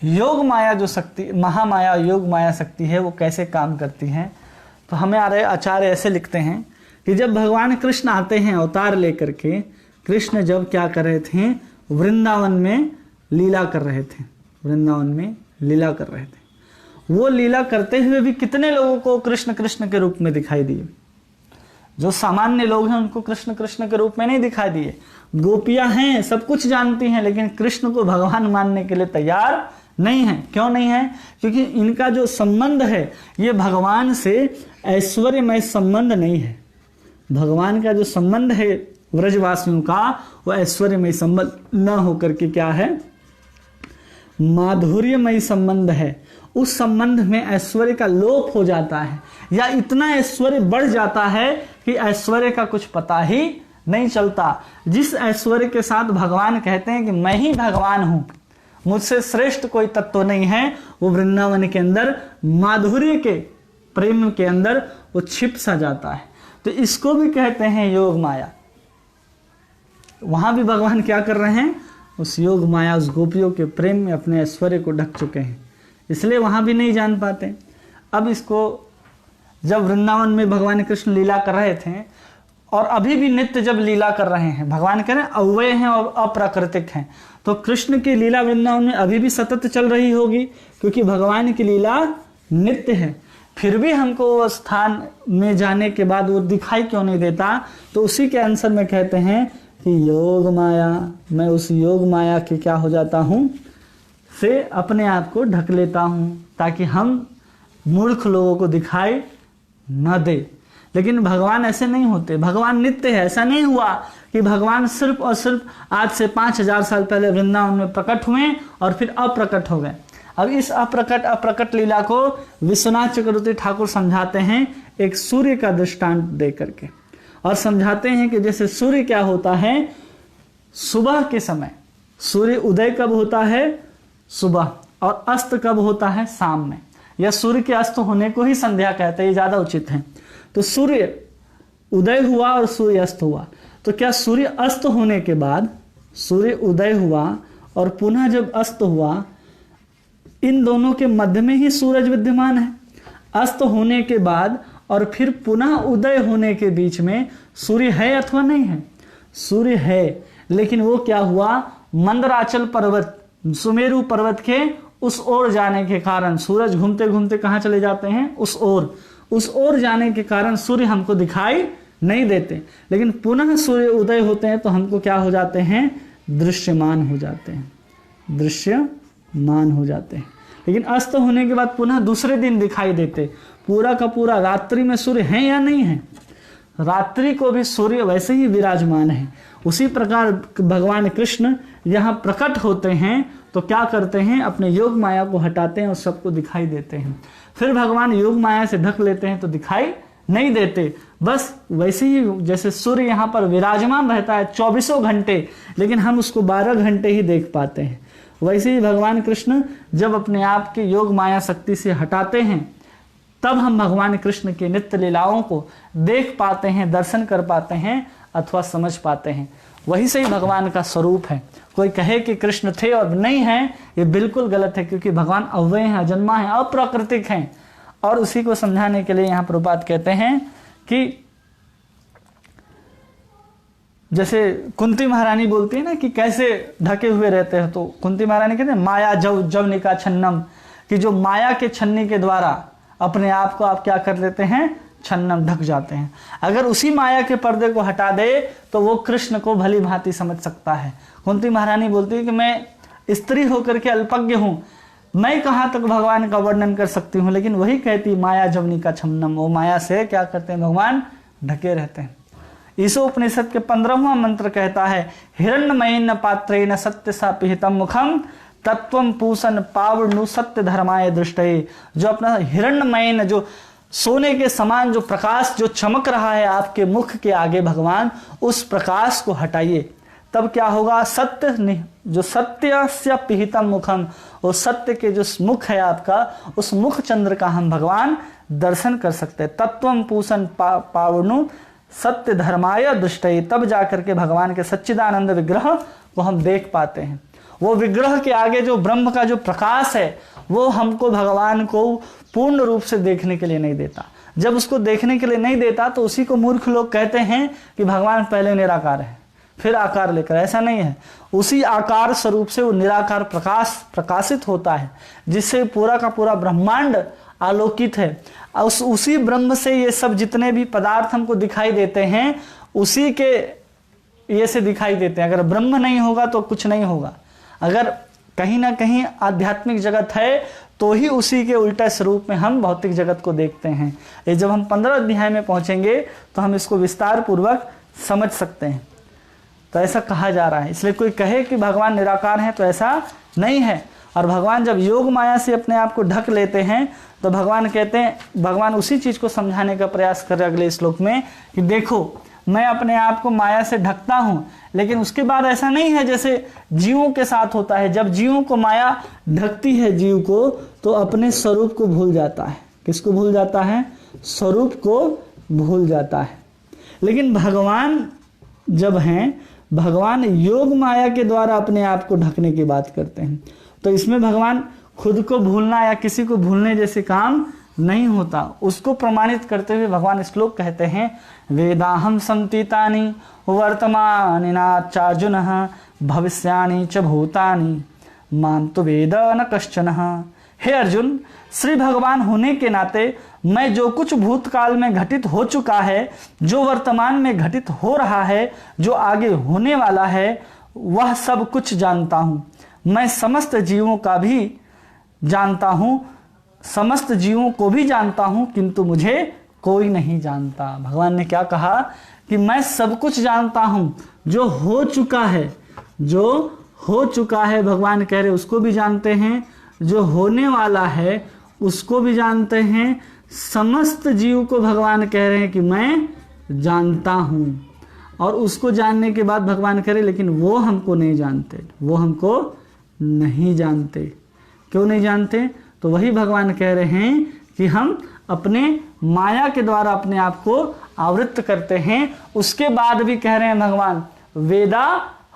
योग माया जो शक्ति, महामाया योग माया शक्ति है, वो कैसे काम करती है। तो हमें आचार्य ऐसे लिखते हैं कि जब भगवान कृष्ण आते हैं अवतार लेकर के, कृष्ण जब क्या कर रहे थे, वृंदावन में लीला कर रहे थे, वृंदावन में लीला कर रहे थे। वो लीला करते हुए भी कितने लोगों को कृष्ण कृष्ण के रूप में दिखाई दिए। जो सामान्य लोग हैं उनको कृष्ण कृष्ण के रूप में नहीं दिखाई दिए। गोपियां हैं, सब कुछ जानती हैं, लेकिन कृष्ण को भगवान मानने के लिए तैयार नहीं है। क्यों नहीं है? क्योंकि इनका जो संबंध है ये भगवान से ऐश्वर्यमय संबंध नहीं है। भगवान का जो संबंध है व्रजवासियों का, वो ऐश्वर्यमय संबंध न होकर के क्या है, माधुर्यमय संबंध है। उस संबंध में ऐश्वर्य का लोप हो जाता है, या इतना ऐश्वर्य बढ़ जाता है कि ऐश्वर्य का कुछ पता ही नहीं चलता। जिस ऐश्वर्य के साथ भगवान कहते हैं कि मैं ही भगवान हूं, मुझसे श्रेष्ठ कोई तत्व नहीं है, वो वृंदावन के अंदर माधुर्य के प्रेम के अंदर वो छिप सा जाता है। तो इसको भी कहते हैं योग माया। वहां भी भगवान क्या कर रहे हैं, उस योग माया, उस गोपियों के प्रेम में अपने ऐश्वर्य को ढक चुके हैं, इसलिए वहां भी नहीं जान पाते। अब इसको जब वृंदावन में भगवान कृष्ण लीला कर रहे थे, और अभी भी नित्य जब लीला कर रहे हैं, भगवान कह रहे हैं अव्यय हैं और अप्राकृतिक हैं, तो कृष्ण की लीला वृंदावन में अभी भी सतत चल रही होगी, क्योंकि भगवान की लीला नित्य है। फिर भी हमको वो स्थान में जाने के बाद वो दिखाई क्यों नहीं देता? तो उसी के आंसर में कहते हैं कि योग माया, मैं उस योग माया के क्या हो जाता हूँ, से अपने आप को ढक लेता हूँ, ताकि हम मूर्ख लोगों को दिखाई न दे। लेकिन भगवान ऐसे नहीं होते, भगवान नित्य है। ऐसा नहीं हुआ कि भगवान सिर्फ और सिर्फ आज से 5000 साल पहले वृंदावन में प्रकट हुए और फिर अप्रकट हो गए। अब इस अप्रकट लीला को विश्वनाथ चक्रवर्ती ठाकुर समझाते हैं एक सूर्य का दृष्टांत दे करके, और समझाते हैं कि जैसे सूर्य क्या होता है, सुबह के समय सूर्य उदय कब होता है, सुबह, और अस्त कब होता है, शाम में, या सूर्य के अस्त होने को ही संध्या कहते हैं, ये ज्यादा उचित है। तो सूर्य उदय हुआ और सूर्य अस्त हुआ, तो क्या सूर्य अस्त होने के बाद सूर्य उदय हुआ और पुनः जब अस्त हुआ, इन दोनों के मध्य में ही सूरज विद्यमान है। अस्त होने के बाद और फिर पुनः उदय होने के बीच में सूर्य है अथवा नहीं है? सूर्य है, लेकिन वो क्या हुआ, मंदराचल पर्वत, सुमेरु पर्वत के उस ओर जाने के कारण सूरज घूमते घूमते कहाँ चले जाते हैं, उस ओर जाने के कारण सूर्य हमको दिखाई नहीं देते। लेकिन पुनः सूर्य उदय होते हैं तो हमको क्या हो जाते हैं, दृश्यमान हो जाते हैं, दृश्यमान हो जाते हैं। लेकिन अस्त होने के बाद पुनः दूसरे दिन दिखाई देते। पूरा का पूरा रात्रि में सूर्य है या नहीं है, रात्रि को भी सूर्य वैसे ही विराजमान है। उसी प्रकार भगवान कृष्ण यहाँ प्रकट होते हैं तो क्या करते हैं, अपने योग माया को हटाते हैं और सबको दिखाई देते हैं। फिर भगवान योग माया से ढक लेते हैं तो दिखाई नहीं देते। बस वैसे ही जैसे सूर्य यहाँ पर विराजमान रहता है 24 घंटे, लेकिन हम उसको 12 घंटे ही देख पाते हैं, वैसे ही भगवान कृष्ण जब अपने आप के योग माया शक्ति से हटाते हैं तब हम भगवान कृष्ण के नित्य लीलाओं को देख पाते हैं, दर्शन कर पाते हैं अथवा समझ पाते हैं। वही से ही भगवान का स्वरूप है। कोई कहे कि कृष्ण थे और नहीं है, ये बिल्कुल गलत है, क्योंकि भगवान अव्यय हैं, अजन्मा हैं, अप्राकृतिक हैं। और उसी को समझाने के लिए यहाँ प्रभुपाद कहते हैं कि जैसे कुंती महारानी बोलती है ना कि कैसे ढके हुए रहते हैं, तो कुंती महारानी कहते हैं माया जवनिका छन्नम, कि जो माया के छन्नी के द्वारा अपने आप को आप क्या कर लेते हैं, छन्नम, ढक जाते हैं। अगर उसी माया के पर्दे को हटा दे तो वो कृष्ण को भली भांति समझ सकता है। कुंती महारानी बोलती है कि मैं स्त्री होकर के अल्पज्ञ हूँ, मैं कहाँ तक भगवान का वर्णन कर सकती हूँ, लेकिन वही कहती माया जवनिका छन्नम, वो माया से क्या करते हैं, भगवान ढके रहते हैं। ईशोपनिषद के 15वां मंत्र कहता है, हिरण्मयेन पात्रेण सत्य सा पिहितम मुखम तत्वम पूसन पावनु सत्य धर्माय दृष्टये। जो अपना हिरण्मयेन, जो सोने के समान जो प्रकाश जो चमक रहा है आपके मुख के आगे भगवान, उस प्रकाश को हटाइए, तब क्या होगा, सत्य, जो सत्य से पिहितम मुखम, वो सत्य के जो मुख है आपका, उस मुख चंद्र का हम भगवान दर्शन कर सकते हैं। तत्वम पूसन पावनु सत्य धर्माय दृष्टये, तब जाकर के भगवान के सच्चिदानंद विग्रह को हम देख पाते हैं। वो विग्रह के आगे जो ब्रह्म का जो प्रकाश है वो हमको भगवान को पूर्ण रूप से देखने के लिए नहीं देता। जब उसको देखने के लिए नहीं देता तो उसी को मूर्ख लोग कहते हैं कि भगवान पहले निराकार है फिर आकार लेकर, ऐसा नहीं है। उसी आकार स्वरूप से वो निराकार प्रकाशित होता है, जिससे पूरा का पूरा ब्रह्मांड आलोकित है। उसी ब्रह्म से ये सब जितने भी पदार्थ हमको दिखाई देते हैं उसी के ये से दिखाई देते हैं। अगर ब्रह्म नहीं होगा तो कुछ नहीं होगा। अगर कहीं ना कहीं आध्यात्मिक जगत है तो ही उसी के उल्टा स्वरूप में हम भौतिक जगत को देखते हैं। ये जब हम 15 अध्याय में पहुंचेंगे तो हम इसको विस्तार पूर्वक समझ सकते हैं। तो ऐसा कहा जा रहा है, इसलिए कोई कहे कि भगवान निराकार है तो ऐसा नहीं है। और भगवान जब योग माया से अपने आप को ढक लेते हैं तो भगवान कहते हैं, भगवान उसी चीज को समझाने का प्रयास कर रहे अगले श्लोक में कि देखो मैं अपने आप को माया से ढकता हूं, लेकिन उसके बाद ऐसा नहीं है जैसे जीवों के साथ होता है। जब जीवों को माया ढकती है जीव को तो अपने स्वरूप को भूल जाता है। किसको भूल जाता है? स्वरूप को भूल जाता है। लेकिन भगवान जब हैं, भगवान योग माया के द्वारा अपने आप को ढकने की बात करते हैं। तो इसमें भगवान खुद को भूलना या किसी को भूलने जैसे काम नहीं होता। उसको प्रमाणित करते हुए भगवान श्लोक कहते हैं, वेदाहम संतीतानि वर्तमानि नाचार्जुन भविष्यानि च भूतानि मां तु वेद न कश्चन। हे अर्जुन, श्री भगवान होने के नाते मैं जो कुछ भूतकाल में घटित हो चुका है, जो वर्तमान में घटित हो रहा है, जो आगे होने वाला है, वह सब कुछ जानता हूं। मैं समस्त जीवों का भी जानता हूं, समस्त जीवों को भी जानता हूं, किंतु मुझे कोई नहीं जानता। भगवान ने क्या कहा कि मैं सब कुछ जानता हूं, जो हो चुका है, जो हो चुका है भगवान कह रहे उसको भी जानते हैं, जो होने वाला है उसको भी जानते हैं। समस्त जीव को भगवान कह रहे हैं कि मैं जानता हूं। और उसको जानने के बाद भगवान कह रहे लेकिन वो हमको नहीं जानते, वो हमको नहीं जानते। क्यों नहीं जानते? तो वही भगवान कह रहे हैं कि हम अपने माया के द्वारा अपने आप को आवृत्त करते हैं। उसके बाद भी कह रहे हैं भगवान, वेदा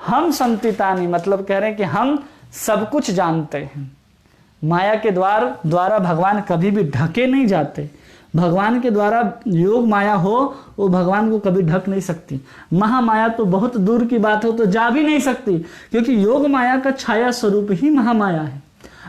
हम संतितानि, मतलब कह रहे हैं कि हम सब कुछ जानते हैं। माया के द्वारा भगवान कभी भी ढके नहीं जाते। भगवान के द्वारा योग माया हो वो भगवान को कभी ढक नहीं सकती। महामाया तो बहुत दूर की बात हो, तो जा भी नहीं सकती, क्योंकि योग माया का छाया स्वरूप ही महामाया है।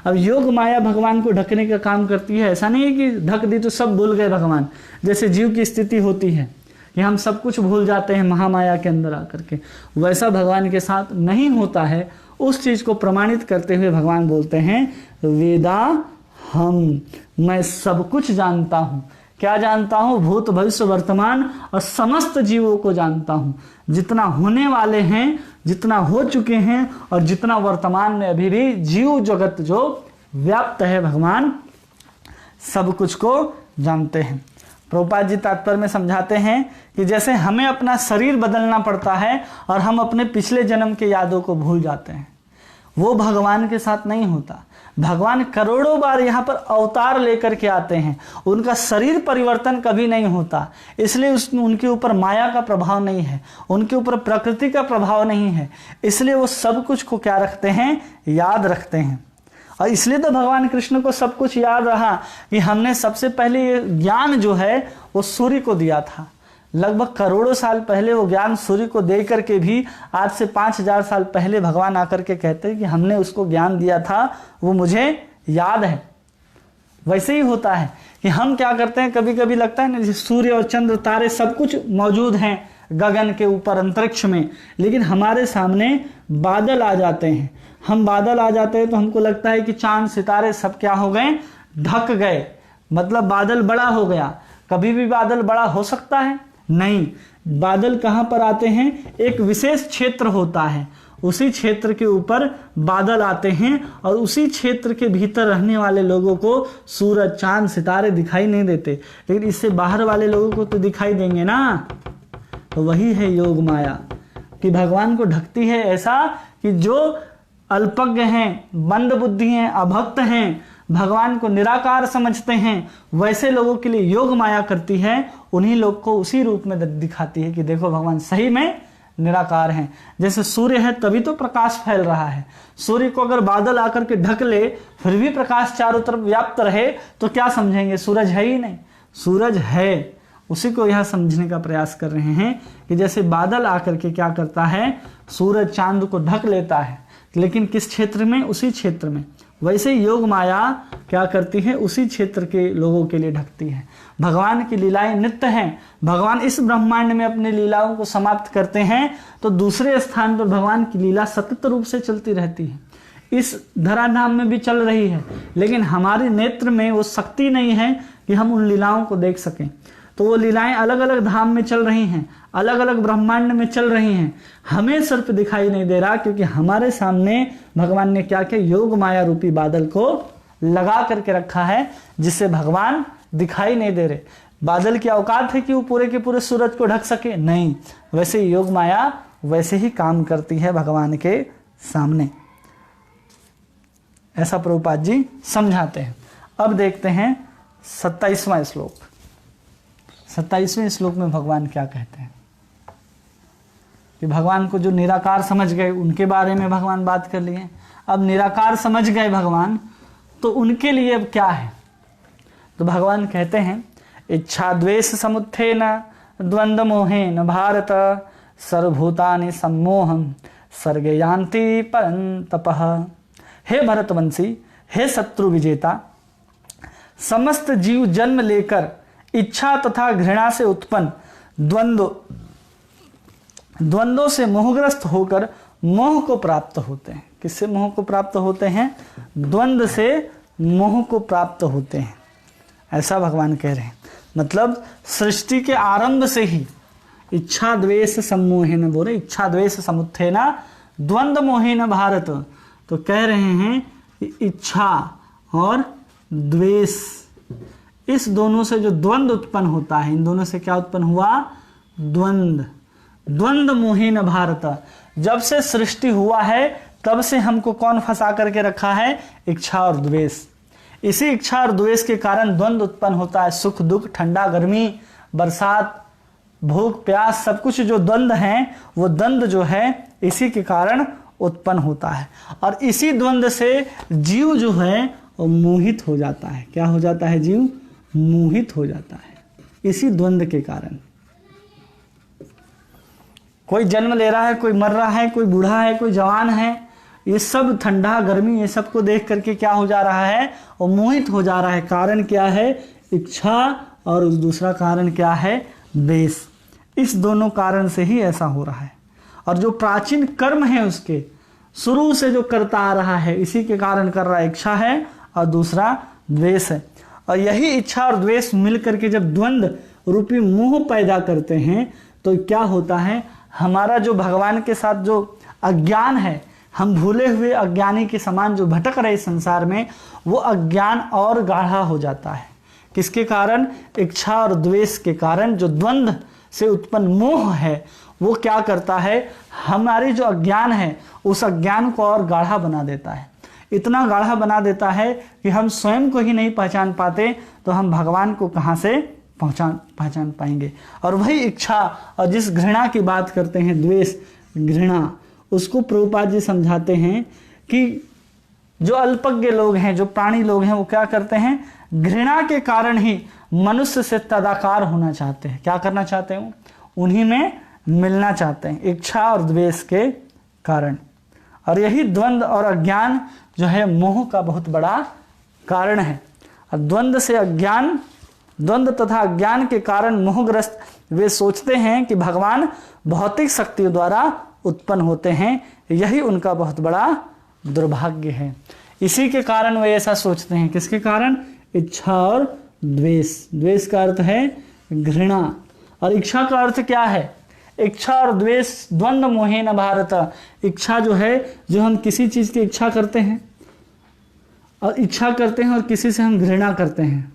अब योग माया भगवान को ढकने का काम करती है। ऐसा नहीं है कि ढक दी तो सब भूल गए भगवान, जैसे जीव की स्थिति होती है कि हम सब कुछ भूल जाते हैं महामाया के अंदर आकर के, वैसा भगवान के साथ नहीं होता है। उस चीज को प्रमाणित करते हुए भगवान बोलते हैं वेदा हम, मैं सब कुछ जानता हूँ। क्या जानता हूँ? भूत भविष्य वर्तमान और समस्त जीवों को जानता हूँ। जितना होने वाले हैं, जितना हो चुके हैं और जितना वर्तमान में अभी भी जीव जगत जो व्याप्त है, भगवान सब कुछ को जानते हैं। प्रभुपाद जी तात्पर्य में समझाते हैं कि जैसे हमें अपना शरीर बदलना पड़ता है और हम अपने पिछले जन्म के यादों को भूल जाते हैं, वो भगवान के साथ नहीं होता। भगवान करोड़ों बार यहाँ पर अवतार लेकर के आते हैं, उनका शरीर परिवर्तन कभी नहीं होता, इसलिए उनके ऊपर माया का प्रभाव नहीं है, उनके ऊपर प्रकृति का प्रभाव नहीं है, इसलिए वो सब कुछ को क्या रखते हैं? याद रखते हैं। और इसलिए तो भगवान कृष्ण को सब कुछ याद रहा कि हमने सबसे पहले ये ज्ञान जो है वो सूर्य को दिया था। लगभग करोड़ों साल पहले वो ज्ञान सूर्य को दे करके भी आज से 5000 साल पहले भगवान आकर के कहते हैं कि हमने उसको ज्ञान दिया था, वो मुझे याद है। वैसे ही होता है कि हम क्या करते हैं, कभी कभी लगता है ना सूर्य और चंद्र तारे सब कुछ मौजूद हैं गगन के ऊपर अंतरिक्ष में, लेकिन हमारे सामने बादल आ जाते हैं। हम बादल आ जाते हैं तो हमको लगता है कि चांद सितारे सब क्या हो गए? ढक गए, मतलब बादल बड़ा हो गया। कभी भी बादल बड़ा हो सकता है? नहीं। बादल कहाँ पर आते हैं? एक विशेष क्षेत्र होता है, उसी क्षेत्र के ऊपर बादल आते हैं और उसी क्षेत्र के भीतर रहने वाले लोगों को सूरज चांद सितारे दिखाई नहीं देते, लेकिन इससे बाहर वाले लोगों को तो दिखाई देंगे ना। तो वही है योग माया कि भगवान को ढकती है, ऐसा कि जो अल्पज्ञ हैं, मंद बुद्धि हैं, अभक्त हैं, भगवान को निराकार समझते हैं, वैसे लोगों के लिए योग माया करती है। उन्हीं लोग को उसी रूप में दिखाती है कि देखो भगवान सही में निराकार हैं। जैसे सूर्य है तभी तो प्रकाश फैल रहा है। सूर्य को अगर बादल आकर के ढक ले फिर भी प्रकाश चारों तरफ व्याप्त रहे तो क्या समझेंगे? सूरज है ही नहीं। सूरज है, उसी को यह समझने का प्रयास कर रहे हैं कि जैसे बादल आकर के क्या करता है? सूरज चांद को ढक लेता है, लेकिन किस क्षेत्र में? उसी क्षेत्र में। वैसे योग माया क्या करती है? उसी क्षेत्र के लोगों के लिए ढकती है। भगवान की लीलाएं नित्य हैं। भगवान इस ब्रह्मांड में अपनी लीलाओं को समाप्त करते हैं तो दूसरे स्थान पर भगवान की लीला सतत रूप से चलती रहती है। इस धराधाम में भी चल रही है, लेकिन हमारे नेत्र में वो शक्ति नहीं है कि हम उन लीलाओं को देख सकें। तो वो लीलाएं अलग अलग धाम में चल रही हैं, अलग अलग ब्रह्मांड में चल रही हैं, हमें सिर्फ दिखाई नहीं दे रहा, क्योंकि हमारे सामने भगवान ने क्या किया? योग माया रूपी बादल को लगा करके रखा है, जिससे भगवान दिखाई नहीं दे रहे। बादल की औकात है कि वो पूरे के पूरे सूरज को ढक सके? नहीं। वैसे योग माया वैसे ही काम करती है भगवान के सामने, ऐसा प्रभुपाद जी समझाते हैं। अब देखते हैं 27वां श्लोक। 27वें श्लोक में भगवान क्या कहते हैं कि भगवान को जो निराकार समझ गए उनके बारे में भगवान बात कर लिए। अब निराकार समझ गए भगवान तो उनके लिए अब क्या है? तो भगवान कहते हैं इच्छा द्वेष समुत्थेन द्वंद्व मोहेन भारत सर्वभूतानि सम्मोहं सर्गे यान्ति परन्तपः। हे भरतवंशी, हे शत्रु विजेता, समस्त जीव जन्म लेकर इच्छा तथा घृणा से उत्पन्न द्वंद्वों से मोहग्रस्त होकर मोह को प्राप्त होते हैं। किससे मोह को प्राप्त होते हैं? द्वंद्व से मोह को प्राप्त होते हैं, ऐसा भगवान कह रहे हैं। मतलब सृष्टि के आरंभ से ही इच्छा द्वेष सम्मोहेन, बोले इच्छा द्वेष समुत्थेना द्वंद्व मोहेन भारत। तो कह रहे हैं कि इच्छा और द्वेष, इस दोनों से जो द्वंद्व उत्पन्न होता है, इन दोनों से क्या उत्पन्न हुआ? द्वंद्व। द्वंद्व मोहेन भारत। जब से सृष्टि हुआ है तब से हमको कौन फंसा करके रखा है? इच्छा और द्वेष। इसी इच्छा और द्वेष के कारण द्वंद्व उत्पन्न होता है। सुख दुख, ठंडा गर्मी, बरसात, भूख प्यास, सब कुछ जो द्वंद्व हैं वो द्वंद्व जो है इसी के कारण उत्पन्न होता है। और इसी द्वंद्व से जीव जो है वो मोहित हो जाता है। क्या हो जाता है? जीव मोहित हो जाता है इसी द्वंद्व के कारण। कोई जन्म ले रहा है, कोई मर रहा है, कोई बूढ़ा है, कोई जवान है, ये सब ठंडा गर्मी ये सब को देख करके क्या हो जा रहा है, वो मोहित हो जा रहा है। कारण क्या है? इच्छा, और उस दूसरा कारण क्या है? द्वेष। इस दोनों कारण से ही ऐसा हो रहा है। और जो प्राचीन कर्म है उसके शुरू से जो करता आ रहा है इसी के कारण कर रहा है, इच्छा है और दूसरा द्वेष है। और यही इच्छा और द्वेष मिलकर के जब द्वंद्व रूपी मोह पैदा करते हैं तो क्या होता है, हमारा जो भगवान के साथ जो अज्ञान है, हम भूले हुए अज्ञानी के समान जो भटक रहे संसार में, वो अज्ञान और गाढ़ा हो जाता है। किसके कारण? इच्छा और द्वेष के कारण। जो द्वंद्व से उत्पन्न मोह है वो क्या करता है, हमारी जो अज्ञान है उस अज्ञान को और गाढ़ा बना देता है। इतना गाढ़ा बना देता है कि हम स्वयं को ही नहीं पहचान पाते, तो हम भगवान को कहाँ से पहचान पाएंगे। और वही इच्छा और जिस घृणा की बात करते हैं, द्वेष, घृणा, उसको प्रभुपाद जी समझाते हैं कि जो अल्पज्ञ लोग हैं, जो प्राणी लोग हैं, वो क्या करते हैं, घृणा के कारण ही मनुष्य से तदाकार होना चाहते हैं। क्या करना चाहते हैं? उन्हीं में मिलना चाहते हैं, इच्छा और द्वेष के कारण। और यही द्वंद्व और अज्ञान जो है मोह का बहुत बड़ा कारण है। और द्वंद्व से अज्ञान, द्वंद्व तथा अज्ञान के कारण मोहग्रस्त वे सोचते हैं कि भगवान भौतिक शक्तियों द्वारा उत्पन्न होते हैं। यही उनका बहुत बड़ा दुर्भाग्य है। इसी के कारण वे ऐसा सोचते हैं। किसके कारण? इच्छा और द्वेष। द्वेष का अर्थ है घृणा, और इच्छा का अर्थ क्या है? इच्छा और द्वेष द्वंद्व मोहेन भारत। इच्छा जो है, जो हम किसी चीज की इच्छा करते हैं और किसी से हम घृणा करते हैं।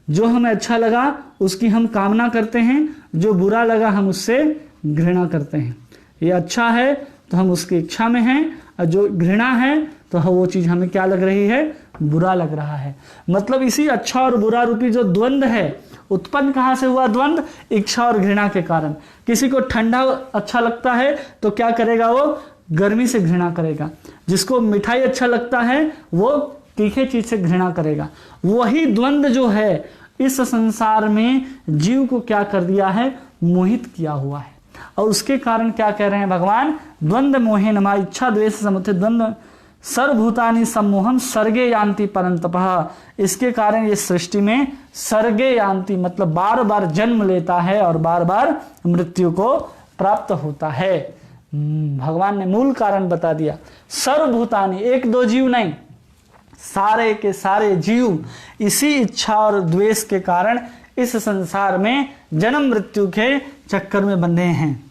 जो हमें अच्छा लगा उसकी हम कामना करते हैं, जो बुरा लगा हम उससे घृणा करते हैं। ये अच्छा है तो हम उसकी इच्छा में हैं, और जो घृणा है तो वो चीज हमें क्या लग रही है? बुरा लग रहा है। मतलब इसी अच्छा और बुरा रूपी जो द्वंद्व है, उत्पन्न कहाँ से हुआ द्वंद्व? इच्छा और घृणा के कारण। किसी को ठंडा अच्छा लगता है तो क्या करेगा? वो गर्मी से घृणा करेगा। जिसको मिठाई अच्छा लगता है वो तीखे चीज से घृणा करेगा। वही द्वंद्व जो है इस संसार में जीव को क्या कर दिया है? मोहित किया हुआ है। और उसके कारण क्या कह रहे हैं भगवान? द्वंद्व मोहे नमा, इच्छा द्वेष समुत्थित द्वंद्व सर्वभूतानि सम्मोहम सर्गे यान्ति परंतपः। इसके कारण ये सृष्टि में सर्गे यान्ति मतलब बार बार जन्म लेता है और बार बार मृत्यु को प्राप्त होता है। भगवान ने मूल कारण बता दिया। सर्वभूतानि, एक दो जीव नहीं, सारे के सारे जीव इसी इच्छा और द्वेष के कारण इस संसार में जन्म मृत्यु के चक्कर में बंधे हैं।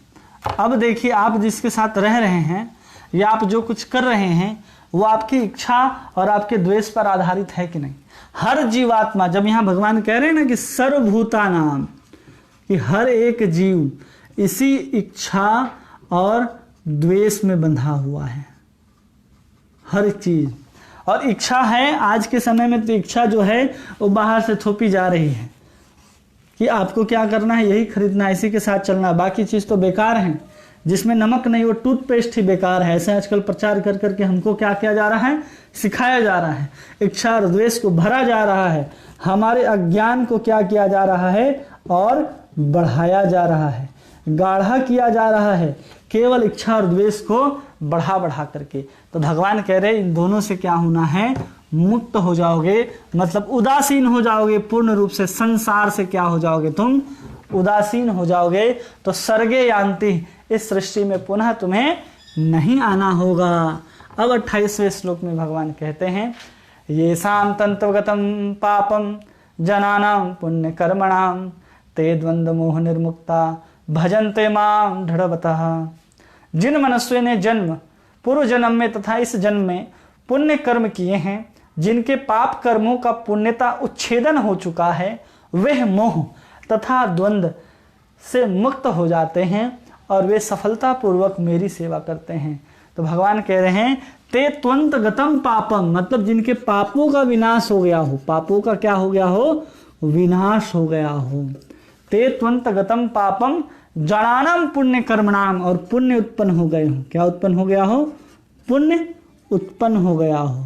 अब देखिए, आप जिसके साथ रह रहे हैं या आप जो कुछ कर रहे हैं वो आपकी इच्छा और आपके द्वेष पर आधारित है कि नहीं? हर जीवात्मा, जब यहाँ भगवान कह रहे हैं ना कि सर्वभूता नाम, कि हर एक जीव इसी इच्छा और द्वेष में बंधा हुआ है। हर चीज। और इच्छा है आज के समय में, तो इच्छा जो है वो बाहर से थोपी जा रही है कि आपको क्या करना है, यही खरीदना है, इसी के साथ चलना है, बाकी चीज तो बेकार है। जिसमें नमक नहीं वो टूथपेस्ट ही बेकार है। ऐसे आजकल प्रचार कर करके हमको क्या किया जा रहा है? सिखाया जा रहा है। इच्छा और द्वेष को भरा जा रहा है। हमारे अज्ञान को क्या किया जा रहा है? और बढ़ाया जा रहा है, गाढ़ा किया जा रहा है, केवल इच्छा और द्वेष को बढ़ा बढ़ा करके। तो भगवान कह रहे इन दोनों से क्या होना है? मुक्त हो जाओगे, मतलब उदासीन हो जाओगे पूर्ण रूप से। संसार से क्या हो जाओगे? तुम उदासीन हो जाओगे। तो सर्गे यान्ति, इस सृष्टि में पुनः तुम्हें नहीं आना होगा। अब 28वें श्लोक में भगवान कहते हैं, ये शाम तंत्रगतम पापम जनानाम पुण्य कर्मणाम ते द्वंद्व मोह निर्मुक्ता भजन्ते मां दृढ़वतः। जिन मनुष्यों ने जन्म पूर्व जन्म में तथा इस जन्म में पुण्य कर्म किए हैं, जिनके पाप कर्मों का पुण्यता उच्छेदन हो चुका है, वह मोह तथा द्वंद्व से मुक्त हो जाते हैं और वे सफलतापूर्वक मेरी सेवा करते हैं। तो भगवान कह रहे हैं ते त्वंत गतम पापम, मतलब जिनके पापों का विनाश हो गया हो। पापों का क्या हो गया हो? विनाश हो गया हो। ते त्वंत गतम पापम जनानाम पुण्य कर्मणाम, और पुण्य उत्पन्न हो गए हो। क्या उत्पन्न हो गया हो? पुण्य उत्पन्न हो गया हो।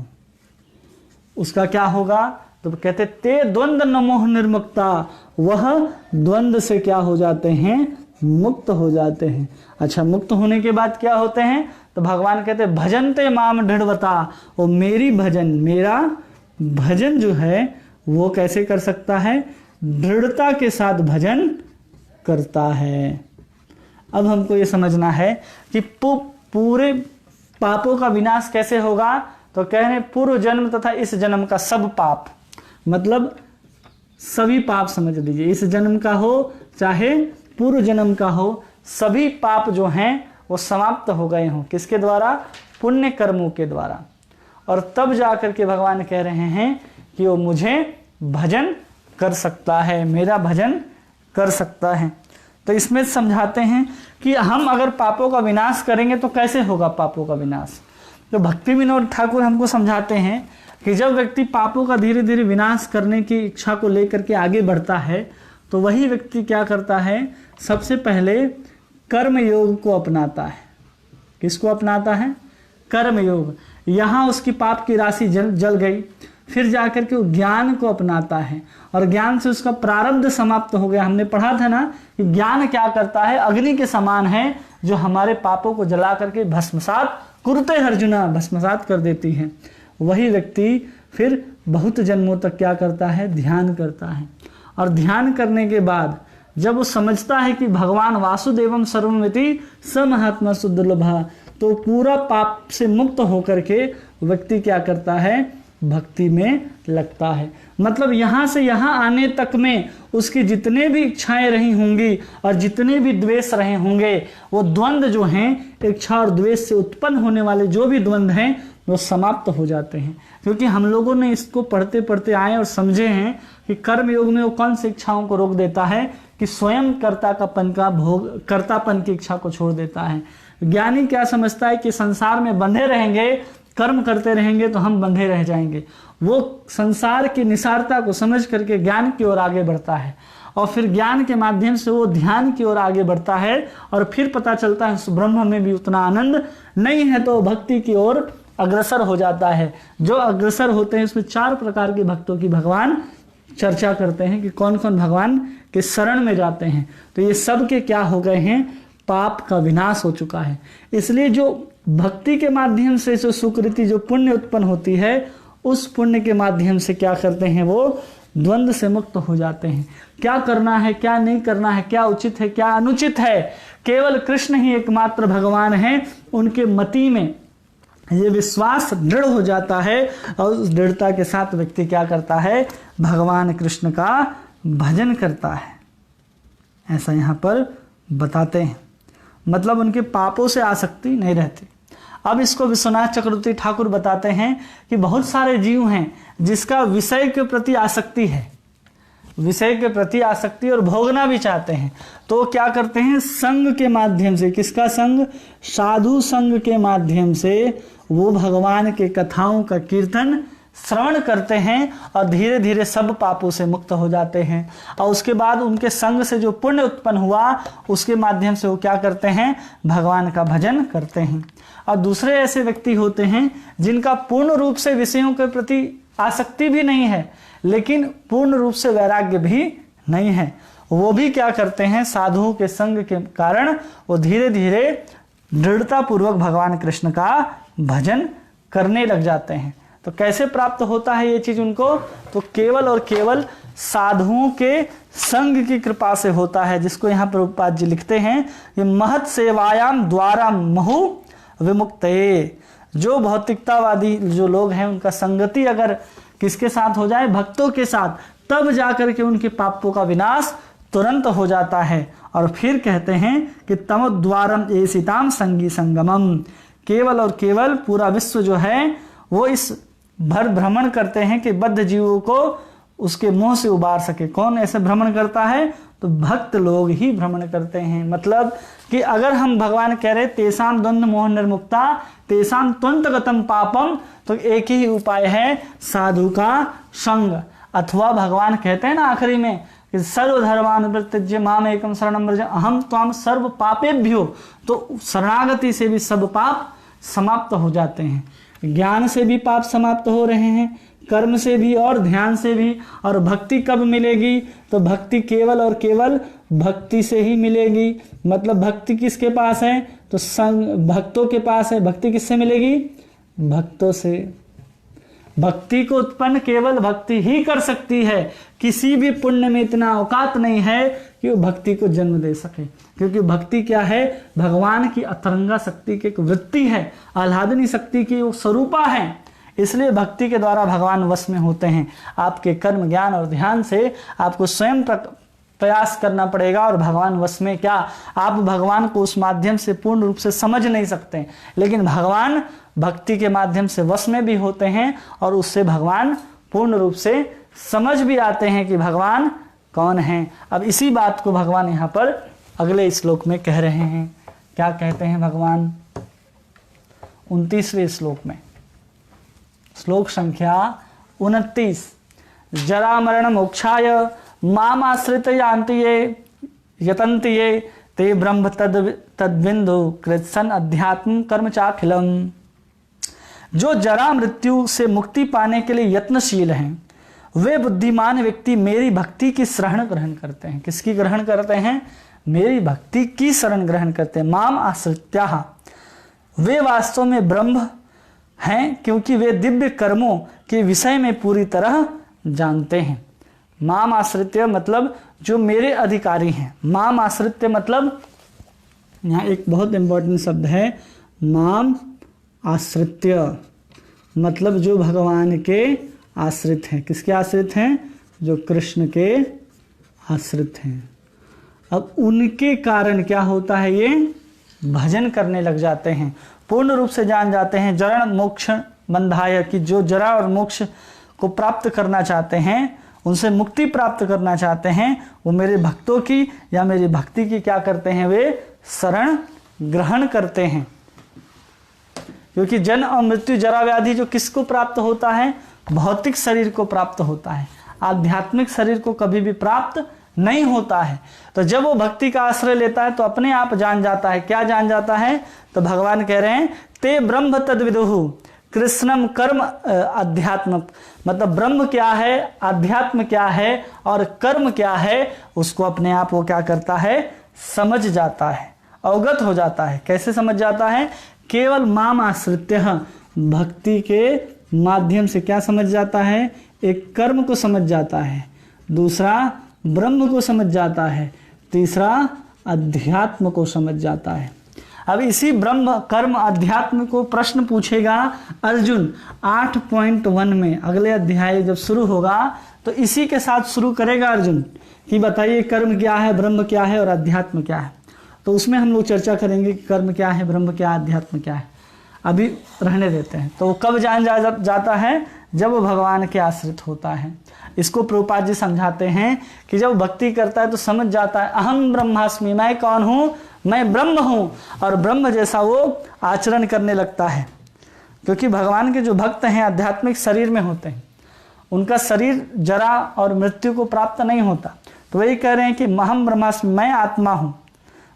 उसका क्या होगा? तो कहते ते द्वंद्व न मोह निर्मुक्ता, वह द्वंद्व से क्या हो जाते हैं, मुक्त हो जाते हैं। अच्छा, मुक्त होने के बाद क्या होते हैं, तो भगवान कहते भजनते माम दृढ़वता, वो मेरी भजन, मेरा भजन जो है वो कैसे कर सकता है, दृढ़ता के साथ भजन करता है। अब हमको ये समझना है कि पूरे पापों का विनाश कैसे होगा, तो कह रहे पूर्व जन्म तथा इस जन्म का सब पाप, मतलब सभी पाप समझ लीजिए, इस जन्म का हो चाहे पूर्व जन्म का हो, सभी पाप जो हैं वो समाप्त हो गए हों। किसके द्वारा, पुण्य कर्मों के द्वारा। और तब जाकर के भगवान कह रहे हैं कि वो मुझे भजन कर सकता है, मेरा भजन कर सकता है। तो इसमें समझाते हैं कि हम अगर पापों का विनाश करेंगे तो कैसे होगा पापों का विनाश। तो भक्ति विनोद ठाकुर हमको समझाते हैं कि जब व्यक्ति पापों का धीरे धीरे विनाश करने की इच्छा को लेकर के आगे बढ़ता है, तो वही व्यक्ति क्या करता है, सबसे पहले कर्म योग को अपनाता है। किसको अपनाता है, कर्म योग। यहाँ उसकी पाप की राशि जल गई, फिर जाकर के वो ज्ञान को अपनाता है, और ज्ञान से उसका प्रारब्ध समाप्त हो गया। हमने पढ़ा था ना कि ज्ञान क्या करता है, अग्नि के समान है, जो हमारे पापों को जला करके भस्मसात कुरुते अर्जुना, भस्मसात कर देती है। वही व्यक्ति फिर बहुत जन्मों तक क्या करता है, ध्यान करता है। और ध्यान करने के बाद जब वो समझता है कि भगवान वासुदेवम सर्वमिति स महात्मा सुदुर्लभा, तो पूरा पाप से मुक्त होकर के व्यक्ति क्या करता है, भक्ति में लगता है। मतलब यहाँ से यहाँ आने तक में उसकी जितने भी इच्छाएं रही होंगी और जितने भी द्वेष रहे होंगे, वो द्वंद्व जो हैं, इच्छा और द्वेष से उत्पन्न होने वाले जो भी द्वंद्व हैं, वो समाप्त हो जाते हैं। क्योंकि हम लोगों ने इसको पढ़ते पढ़ते आए और समझे हैं कि कर्म योग में वो कौन सी इच्छाओं को रोक देता है, कि स्वयं कर्तापन का भोग, कर्तापन की इच्छा को छोड़ देता है। ज्ञानी क्या समझता है कि संसार में बंधे रहेंगे, कर्म करते रहेंगे तो हम बंधे रह जाएंगे। वो संसार की निसारता को समझ करके ज्ञान की ओर आगे बढ़ता है, और फिर ज्ञान के माध्यम से वो ध्यान की ओर आगे बढ़ता है, और फिर पता चलता है उस ब्रह्म में भी उतना आनंद नहीं है, तो भक्ति की ओर अग्रसर हो जाता है। जो अग्रसर होते हैं उसमें 4 प्रकार के भक्तों की भगवान चर्चा करते हैं कि कौन कौन भगवान के शरण में जाते हैं। तो ये सब के क्या हो गए हैं, पाप का विनाश हो चुका है। इसलिए जो भक्ति के माध्यम से जो सुकृति, जो पुण्य उत्पन्न होती है, उस पुण्य के माध्यम से क्या करते हैं, वो द्वंद्व से मुक्त हो जाते हैं। क्या करना है, क्या नहीं करना है, क्या उचित है, क्या अनुचित है, केवल कृष्ण ही एकमात्र भगवान है। उनके मति में ये विश्वास दृढ़ हो जाता है, और उस दृढ़ता के साथ व्यक्ति क्या करता है, भगवान कृष्ण का भजन करता है। ऐसा यहाँ पर बताते हैं। मतलब उनके पापों से आसक्ति नहीं रहती। अब इसको विश्वनाथ चक्रवर्ती ठाकुर बताते हैं कि बहुत सारे जीव हैं जिसका विषय के प्रति आसक्ति है, विषय के प्रति आसक्ति और भोगना भी चाहते हैं, तो क्या करते हैं, संग के माध्यम से, किसका संग, साधु संग के माध्यम से वो भगवान के कथाओं का कीर्तन श्रवण करते हैं, और धीरे धीरे सब पापों से मुक्त हो जाते हैं। और उसके बाद उनके संग से जो पुण्य उत्पन्न हुआ, उसके माध्यम से वो क्या करते हैं, भगवान का भजन करते हैं। और दूसरे ऐसे व्यक्ति होते हैं जिनका पूर्ण रूप से विषयों के प्रति आसक्ति भी नहीं है, लेकिन पूर्ण रूप से वैराग्य भी नहीं है। वो भी क्या करते हैं, साधुओं के संग के कारण वो धीरे धीरे दृढ़ता पूर्वक भगवान कृष्ण का भजन करने लग जाते हैं। तो कैसे प्राप्त होता है ये चीज उनको, तो केवल और केवल साधुओं के संग की कृपा से होता है, जिसको यहाँ प्रभुपाद जी लिखते हैं कि महत सेवायाम द्वारा महु विमुक्ते। जो भौतिकतावादी जो लोग हैं, उनका संगति अगर किसके साथ हो जाए, भक्तों के साथ, तब जाकर के उनके पापों का विनाश तुरंत हो जाता है। और फिर कहते हैं कि तमोद्वारम एसिताम संगी संगमम, केवल और केवल पूरा विश्व जो है वो इस भर भ्रमण करते हैं कि बद्ध जीवों को उसके मुंह से उबार सके। कौन ऐसे भ्रमण करता है, तो भक्त लोग ही भ्रमण करते हैं। मतलब कि अगर हम भगवान कह रहे तेसाम द्वंद्व मोह निर्मुक्ता तेसाम त्वंतगतम पापम, तो एक ही उपाय है, साधु का संग। अथवा भगवान कहते हैं ना आखिरी में कि सर्वधर्मान प्रत्यज्य माम एकम शरणम व्रज अहम त्वाम सर्व पापेभ्यो, तो शरणागति से भी सब पाप समाप्त हो जाते हैं। ज्ञान से भी पाप समाप्त हो रहे हैं, कर्म से भी और ध्यान से भी। और भक्ति कब मिलेगी? तो भक्ति केवल और केवल भक्ति से ही मिलेगी। मतलब भक्ति किसके पास है? तो भक्तों के पास है। भक्ति किससे मिलेगी? भक्तों से। भक्ति को उत्पन्न केवल भक्ति ही कर सकती है। किसी भी पुण्य में इतना औकात नहीं है कि वो भक्ति को जन्म दे सके, क्योंकि भक्ति क्या है? भगवान की अतरंगा शक्ति की एक वृत्ति है, आह्लादनी शक्ति की वो स्वरूपा है। इसलिए भक्ति के द्वारा भगवान वश में होते हैं। आपके कर्म, ज्ञान और ध्यान से आपको स्वयं प्रयास करना पड़ेगा और भगवान वश में क्या? आप भगवान को उस माध्यम से पूर्ण रूप से समझ नहीं सकते, लेकिन भगवान भक्ति के माध्यम से वश में भी होते हैं और उससे भगवान पूर्ण रूप से समझ भी आते हैं कि भगवान कौन है। अब इसी बात को भगवान यहाँ पर अगले श्लोक में कह रहे हैं। क्या कहते हैं भगवान? 29वें श्लोक में, श्लोक संख्या 29। जरा मरण मोक्षाय माम आश्रित यान्ति ये यतन्ति ये ते ब्रह्म तद्विन्दु कृत्सन अध्यात्म कर्म चाखिलम। जो जरा मृत्यु से मुक्ति पाने के लिए यत्नशील हैं, वे बुद्धिमान व्यक्ति मेरी भक्ति की शरण ग्रहण करते हैं। किसकी ग्रहण करते हैं? मेरी भक्ति की शरण ग्रहण करते हैं। माम आश्रित्याः, वे वास्तव में ब्रह्म हैं, क्योंकि वे दिव्य कर्मों के विषय में पूरी तरह जानते हैं। माम आश्रित्य मतलब जो मेरे अधिकारी हैं। माम आश्रित्य मतलब, यहाँ एक बहुत इंपॉर्टेंट शब्द है, माम आश्रित्य मतलब जो भगवान के आश्रित हैं। किसके आश्रित हैं? जो कृष्ण के आश्रित हैं। अब उनके कारण क्या होता है? ये भजन करने लग जाते हैं, पूर्ण रूप से जान जाते हैं। जरण मोक्ष बंधाय, कि जो जरा और मोक्ष को प्राप्त करना चाहते हैं, उनसे मुक्ति प्राप्त करना चाहते हैं, वो मेरे भक्तों की या मेरी भक्ति की क्या करते हैं? वे शरण ग्रहण करते हैं। क्योंकि जन्म और मृत्यु, जरा व्याधि जो किसको प्राप्त होता है? भौतिक शरीर को प्राप्त होता है, आध्यात्मिक शरीर को कभी भी प्राप्त नहीं होता है। तो जब वो भक्ति का आश्रय लेता है तो अपने आप जान जाता है। क्या जान जाता है? तो भगवान कह रहे हैं ते ब्रह्म तद्विदुः कृष्णम कर्म अध्यात्म, मतलब ब्रह्म क्या है, अध्यात्म क्या है और कर्म क्या है, उसको अपने आप वो क्या करता है? समझ जाता है, अवगत हो जाता है। कैसे समझ जाता है? केवल माम आश्रित्य, भक्ति के माध्यम से क्या समझ जाता है? एक कर्म को समझ जाता है, दूसरा ब्रह्म को समझ जाता है, तीसरा अध्यात्म को समझ जाता है। अब इसी ब्रह्म कर्म अध्यात्म को प्रश्न पूछेगा अर्जुन 8.1 में। अगले अध्याय जब शुरू होगा तो इसी के साथ शुरू करेगा अर्जुन कि बताइए कर्म क्या है, ब्रह्म क्या है और अध्यात्म क्या है। तो उसमें हम लोग चर्चा करेंगे कि कर्म क्या है, ब्रह्म क्या है, अध्यात्म क्या है। अभी रहने देते हैं। तो वो कब जान जाता है? जब वो भगवान के आश्रित होता है। इसको प्रभुपाद जी समझाते हैं कि जब भक्ति करता है तो समझ जाता है अहम ब्रह्मास्मि, मैं कौन हूँ? मैं ब्रह्म हूँ। और ब्रह्म जैसा वो आचरण करने लगता है। क्योंकि भगवान के जो भक्त हैं आध्यात्मिक शरीर में होते हैं, उनका शरीर जरा और मृत्यु को प्राप्त नहीं होता। तो वही कह रहे हैं कि अहम ब्रह्मास्मि, मैं आत्मा हूँ।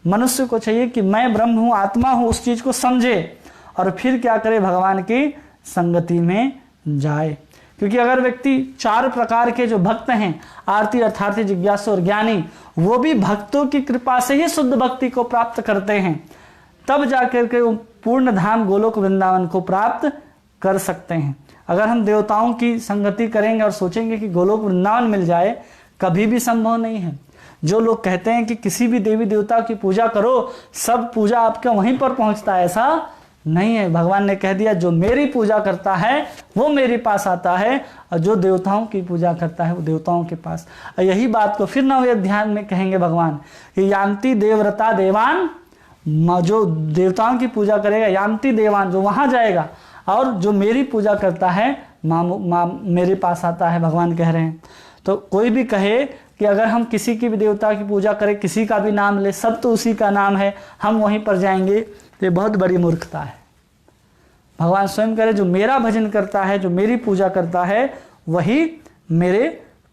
मनुष्य को चाहिए कि मैं ब्रह्म हूँ, आत्मा हूँ, उस चीज को समझे और फिर क्या करे? भगवान की संगति में जाए। क्योंकि अगर व्यक्ति 4 प्रकार के जो भक्त हैं, आरती, अर्थार्थी, जिज्ञासु और ज्ञानी, वो भी भक्तों की कृपा से ही शुद्ध भक्ति को प्राप्त करते हैं, तब जाकर के वो पूर्ण धाम गोलोक वृंदावन को प्राप्त कर सकते हैं। अगर हम देवताओं की संगति करेंगे और सोचेंगे कि गोलोक वृंदावन मिल जाए, कभी भी संभव नहीं है। जो लोग कहते हैं कि किसी भी देवी देवता की पूजा करो, सब पूजा आपके वहीं पर पहुंचता है, ऐसा नहीं है। भगवान ने कह दिया जो मेरी पूजा करता है वो मेरे पास आता है, और जो देवताओं की पूजा करता है वो देवताओं के पास। और यही बात को फिर 9वें अध्याय में कहेंगे भगवान कि यान्ति देवव्रता देवान, जो देवताओं की पूजा करेगा, यान्ति देवान, जो वहां जाएगा, और जो मेरी पूजा करता है मेरे पास आता है, भगवान कह रहे हैं। तो कोई भी कहे कि अगर हम किसी की भी देवता की पूजा करें, किसी का भी नाम ले, सब तो उसी का नाम है, हम वहीं पर जाएंगे, तो ये बहुत बड़ी मूर्खता है। भगवान स्वयं कह रहे जो मेरा भजन करता है, जो मेरी पूजा करता है, वही मेरे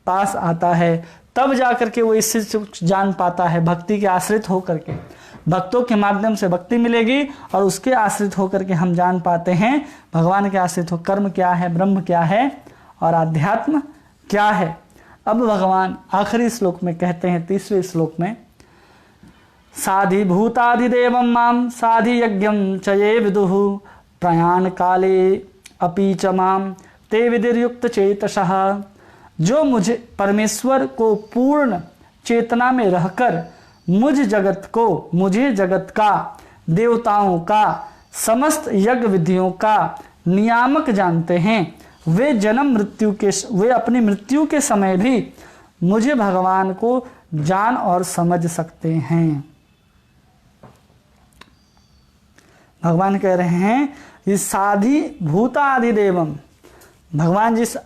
पास आता है। तब जाकर के वो इससे जान पाता है। भक्ति के आश्रित होकर के, भक्तों के माध्यम से भक्ति मिलेगी और उसके आश्रित होकर के हम जान पाते हैं भगवान के आश्रित हो कर्म क्या है, ब्रह्म क्या है और अध्यात्म क्या है। अब भगवान आखिरी श्लोक में कहते हैं, 30वें श्लोक में, साधि भूताधिदेवं माम साधि यज्ञं च ये विदुः प्रयाण काले अपि च माम ते विधिर्युक्त चेतसः। जो मुझे परमेश्वर को पूर्ण चेतना में रहकर मुझे जगत का, देवताओं का, समस्त यज्ञ विधियों का नियामक जानते हैं, वे अपनी मृत्यु के समय भी मुझे भगवान को जान और समझ सकते हैं। भगवान कह रहे हैं कि साधि भूताधिदेवम, भगवान जिस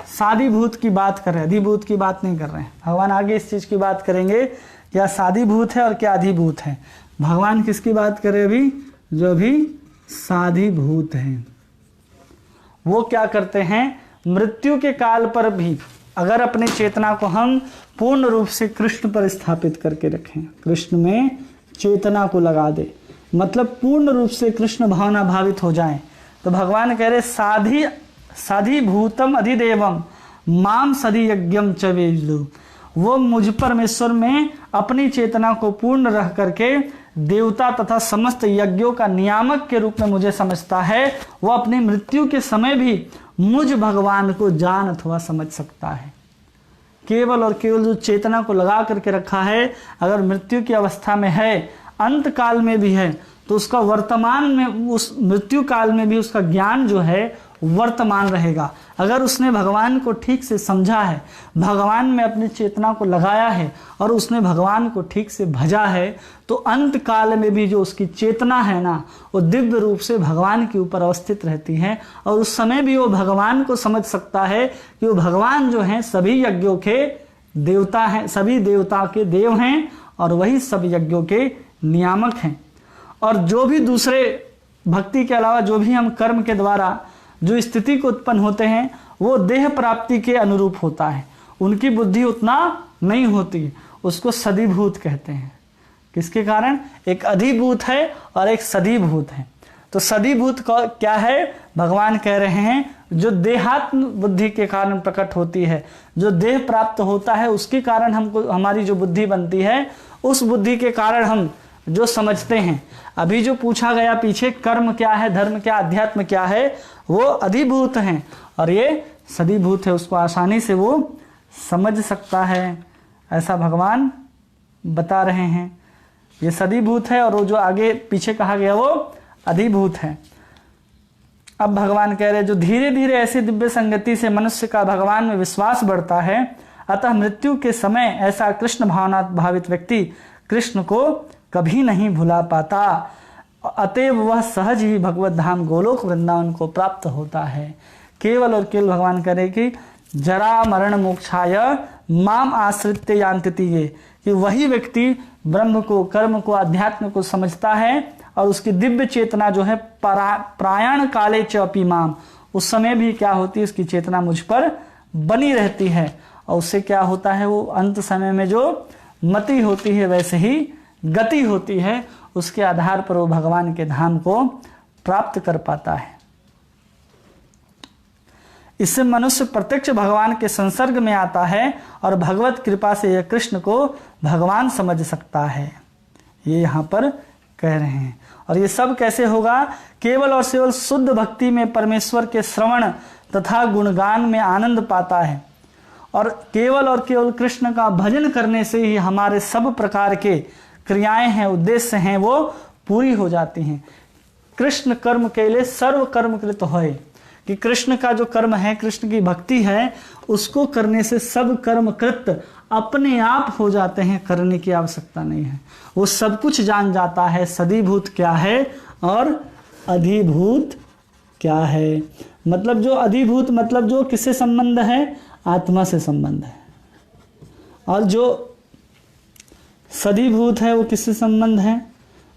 साधिभूत की बात कर रहे हैं, अधिभूत की बात नहीं कर रहे हैं। भगवान आगे इस चीज की बात करेंगे, क्या साधिभूत है और क्या अधिभूत है। भगवान किसकी बात करें अभी? जो भी साधिभूत हैं, वो क्या करते हैं, मृत्यु के काल पर भी अगर अपनी चेतना को हम पूर्ण रूप से कृष्ण पर स्थापित करके रखें, कृष्ण में चेतना को लगा दे, मतलब पूर्ण रूप से कृष्ण भावना भावित हो जाएं, तो भगवान कह रहे साधि भूतम अधिदेवम माम सधि यज्ञम च वेदु। वो मुझ परमेश्वर में अपनी चेतना को पूर्ण रह करके देवता तथा समस्त यज्ञों का नियामक के रूप में मुझे समझता है। वो अपनी मृत्यु के समय भी मुझ भगवान को जान अथवा समझ सकता है। केवल और केवल जो चेतना को लगा करके रखा है, अगर मृत्यु की अवस्था में है, अंत काल में भी है, तो उसका वर्तमान में, उस मृत्यु काल में भी उसका ज्ञान जो है वर्तमान रहेगा। अगर उसने भगवान को ठीक से समझा है, भगवान में अपनी चेतना को लगाया है और उसने भगवान को ठीक से भजा है, तो अंत काल में भी जो उसकी चेतना है ना, वो दिव्य रूप से भगवान के ऊपर अवस्थित रहती है। और उस समय भी वो भगवान को समझ सकता है कि वो भगवान जो हैं सभी यज्ञों के देवता हैं, सभी देवता के देव हैं और वही सब यज्ञों के नियामक हैं। और जो भी दूसरे भक्ति के अलावा जो भी हम कर्म के द्वारा जो स्थिति को उत्पन्न होते हैं, वो देह प्राप्ति के अनुरूप होता है, उनकी बुद्धि उतना नहीं होती, उसको सदीभूत कहते हैं। किसके कारण? एक अधिभूत है और एक सदीभूत है। तो सदीभूत क्या है? भगवान कह रहे हैं जो देहात्म बुद्धि के कारण प्रकट होती है, जो देह प्राप्त होता है उसके कारण हमको हमारी जो बुद्धि बनती है, उस बुद्धि के कारण हम जो समझते हैं। अभी जो पूछा गया पीछे, कर्म क्या है, धर्म क्या, अध्यात्म क्या है, वो अधिभूत हैं और ये सदीभूत है, उसको आसानी से वो समझ सकता है, ऐसा भगवान बता रहे हैं। ये सदीभूत है और वो जो आगे पीछे कहा गया वो अधिभूत है। अब भगवान कह रहे जो धीरे धीरे ऐसी दिव्य संगति से मनुष्य का भगवान में विश्वास बढ़ता है, अतः मृत्यु के समय ऐसा कृष्ण भावना भावित व्यक्ति कृष्ण को कभी नहीं भुला पाता, अतएव वह सहज ही भगवत धाम गोलोक वृंदावन को प्राप्त होता है। केवल और केवल भगवान करे कि जरा मरण मोक्षाय माम आश्रित्य यान्ति, ये कि वही व्यक्ति ब्रह्म को, कर्म को, अध्यात्म को समझता है और उसकी दिव्य चेतना जो है प्रायण काले च अपि माम, उस समय भी क्या होती है, उसकी चेतना मुझ पर बनी रहती है। और उससे क्या होता है, वो अंत समय में जो मति होती है वैसे ही गति होती है, उसके आधार पर वो भगवान के धाम को प्राप्त कर पाता है। इससे मनुष्य प्रत्यक्ष भगवान के संसर्ग में आता है और भगवत कृपा से यह कृष्ण को भगवान समझ सकता है, ये यहाँ पर कह रहे हैं। और ये सब कैसे होगा? केवल और केवल शुद्ध भक्ति में परमेश्वर के श्रवण तथा गुणगान में आनंद पाता है और केवल कृष्ण का भजन करने से ही हमारे सब प्रकार के क्रियाएं हैं, उद्देश्य हैं, वो पूरी हो जाती हैं। कृष्ण कर्म के लिए सर्व कर्म कृत होय, कि कृष्ण का जो कर्म है, कृष्ण की भक्ति है, उसको करने से सब कर्म कृत अपने आप हो जाते हैं, करने की आवश्यकता नहीं है। वो सब कुछ जान जाता है सदीभूत क्या है और अधिभूत क्या है। मतलब जो अधिभूत मतलब जो किससे संबंध है? आत्मा से संबंध है। और जो सदीभूत है वो किससे संबंध है?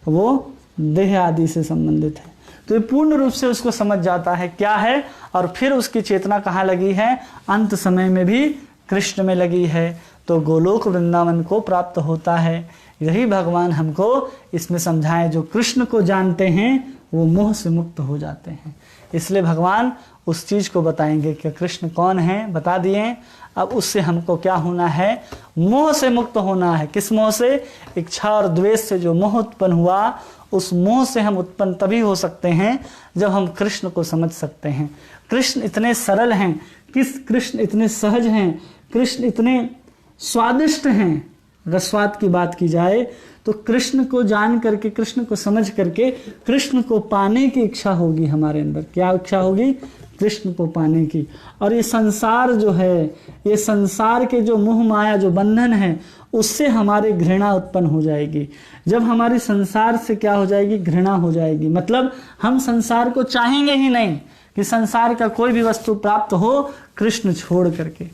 वो देह आदि से संबंधित है। तो ये पूर्ण रूप से उसको समझ जाता है क्या है, और फिर उसकी चेतना कहाँ लगी है? अंत समय में भी कृष्ण में लगी है, तो गोलोक वृंदावन को प्राप्त होता है। यही भगवान हमको इसमें समझाए, जो कृष्ण को जानते हैं वो मोह से मुक्त हो जाते हैं। इसलिए भगवान उस चीज़ को बताएंगे कि कृष्ण कौन है, बता दिए। अब उससे हमको क्या होना है, मोह से मुक्त होना है। किस मोह से? इच्छा और द्वेष से जो मोह उत्पन्न हुआ, उस मोह से हम उत्पन्न तभी हो सकते हैं जब हम कृष्ण को समझ सकते हैं। कृष्ण इतने सरल हैं, कृष्ण इतने सहज हैं, कृष्ण इतने स्वादिष्ट हैं। अगर स्वाद की बात की जाए तो कृष्ण को जान करके, कृष्ण को समझ करके कृष्ण को पाने की इच्छा होगी हमारे अंदर। क्या इच्छा होगी? कृष्ण को पाने की। और ये संसार जो है, ये संसार के जो मोह माया जो बंधन है, उससे हमारी घृणा उत्पन्न हो जाएगी। जब हमारी संसार से क्या हो जाएगी? घृणा हो जाएगी। मतलब हम संसार को चाहेंगे ही नहीं कि संसार का कोई भी वस्तु प्राप्त हो कृष्ण छोड़ करके।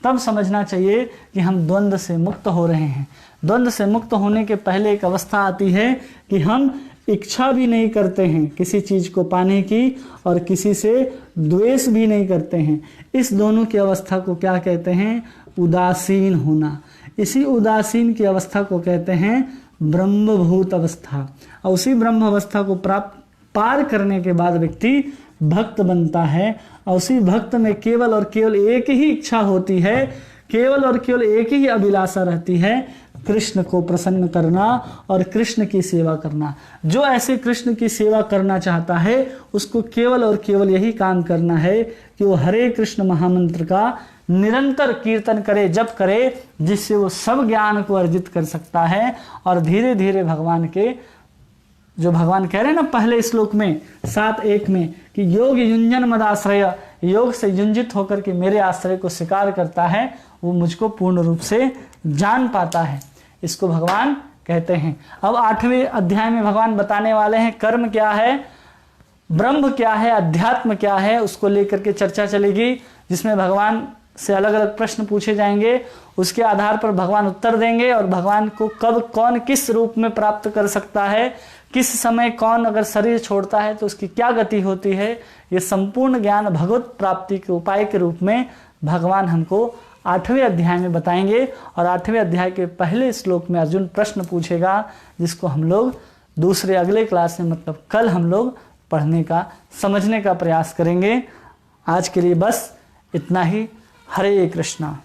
तब समझना चाहिए कि हम द्वंद्व से मुक्त हो रहे हैं। द्वंद्व से मुक्त होने के पहले एक अवस्था आती है कि हम इच्छा भी नहीं करते हैं किसी चीज़ को पाने की, और किसी से द्वेष भी नहीं करते हैं। इस दोनों की अवस्था को क्या कहते हैं? उदासीन होना। इसी उदासीन की अवस्था को कहते हैं ब्रह्मभूत अवस्था। और उसी ब्रह्म अवस्था को पार करने के बाद व्यक्ति भक्त बनता है। और उसी भक्त में केवल और केवल एक ही इच्छा होती है, केवल और केवल एक ही अभिलाषा रहती है, कृष्ण को प्रसन्न करना और कृष्ण की सेवा करना। जो ऐसे कृष्ण की सेवा करना चाहता है उसको केवल और केवल यही काम करना है कि वो हरे कृष्ण महामंत्र का निरंतर कीर्तन करे, जप करे, जिससे वो सब ज्ञान को अर्जित कर सकता है। और धीरे धीरे भगवान के, जो भगवान कह रहे हैं ना पहले श्लोक में 7:1 में, कि योग युंजन मदाश्रय, योग से युंजित होकर के मेरे आश्रय को स्वीकार करता है, वो मुझको पूर्ण रूप से जान पाता है। इसको भगवान कहते हैं। अब 8वें अध्याय में भगवान बताने वाले हैं कर्म क्या है, ब्रह्म क्या है, अध्यात्म क्या है, उसको लेकर के चर्चा चलेगी, जिसमें भगवान से अलग अलग प्रश्न पूछे जाएंगे। उसके आधार पर भगवान उत्तर देंगे और भगवान को कब कौन किस रूप में प्राप्त कर सकता है, किस समय कौन अगर शरीर छोड़ता है तो उसकी क्या गति होती है, ये संपूर्ण ज्ञान भगवत प्राप्ति के उपाय के रूप में भगवान हमको 8वें अध्याय में बताएंगे। और 8वें अध्याय के पहले श्लोक में अर्जुन प्रश्न पूछेगा, जिसको हम लोग दूसरे अगले क्लास में, मतलब कल हम लोग पढ़ने का, समझने का प्रयास करेंगे। आज के लिए बस इतना ही। हरे कृष्णा।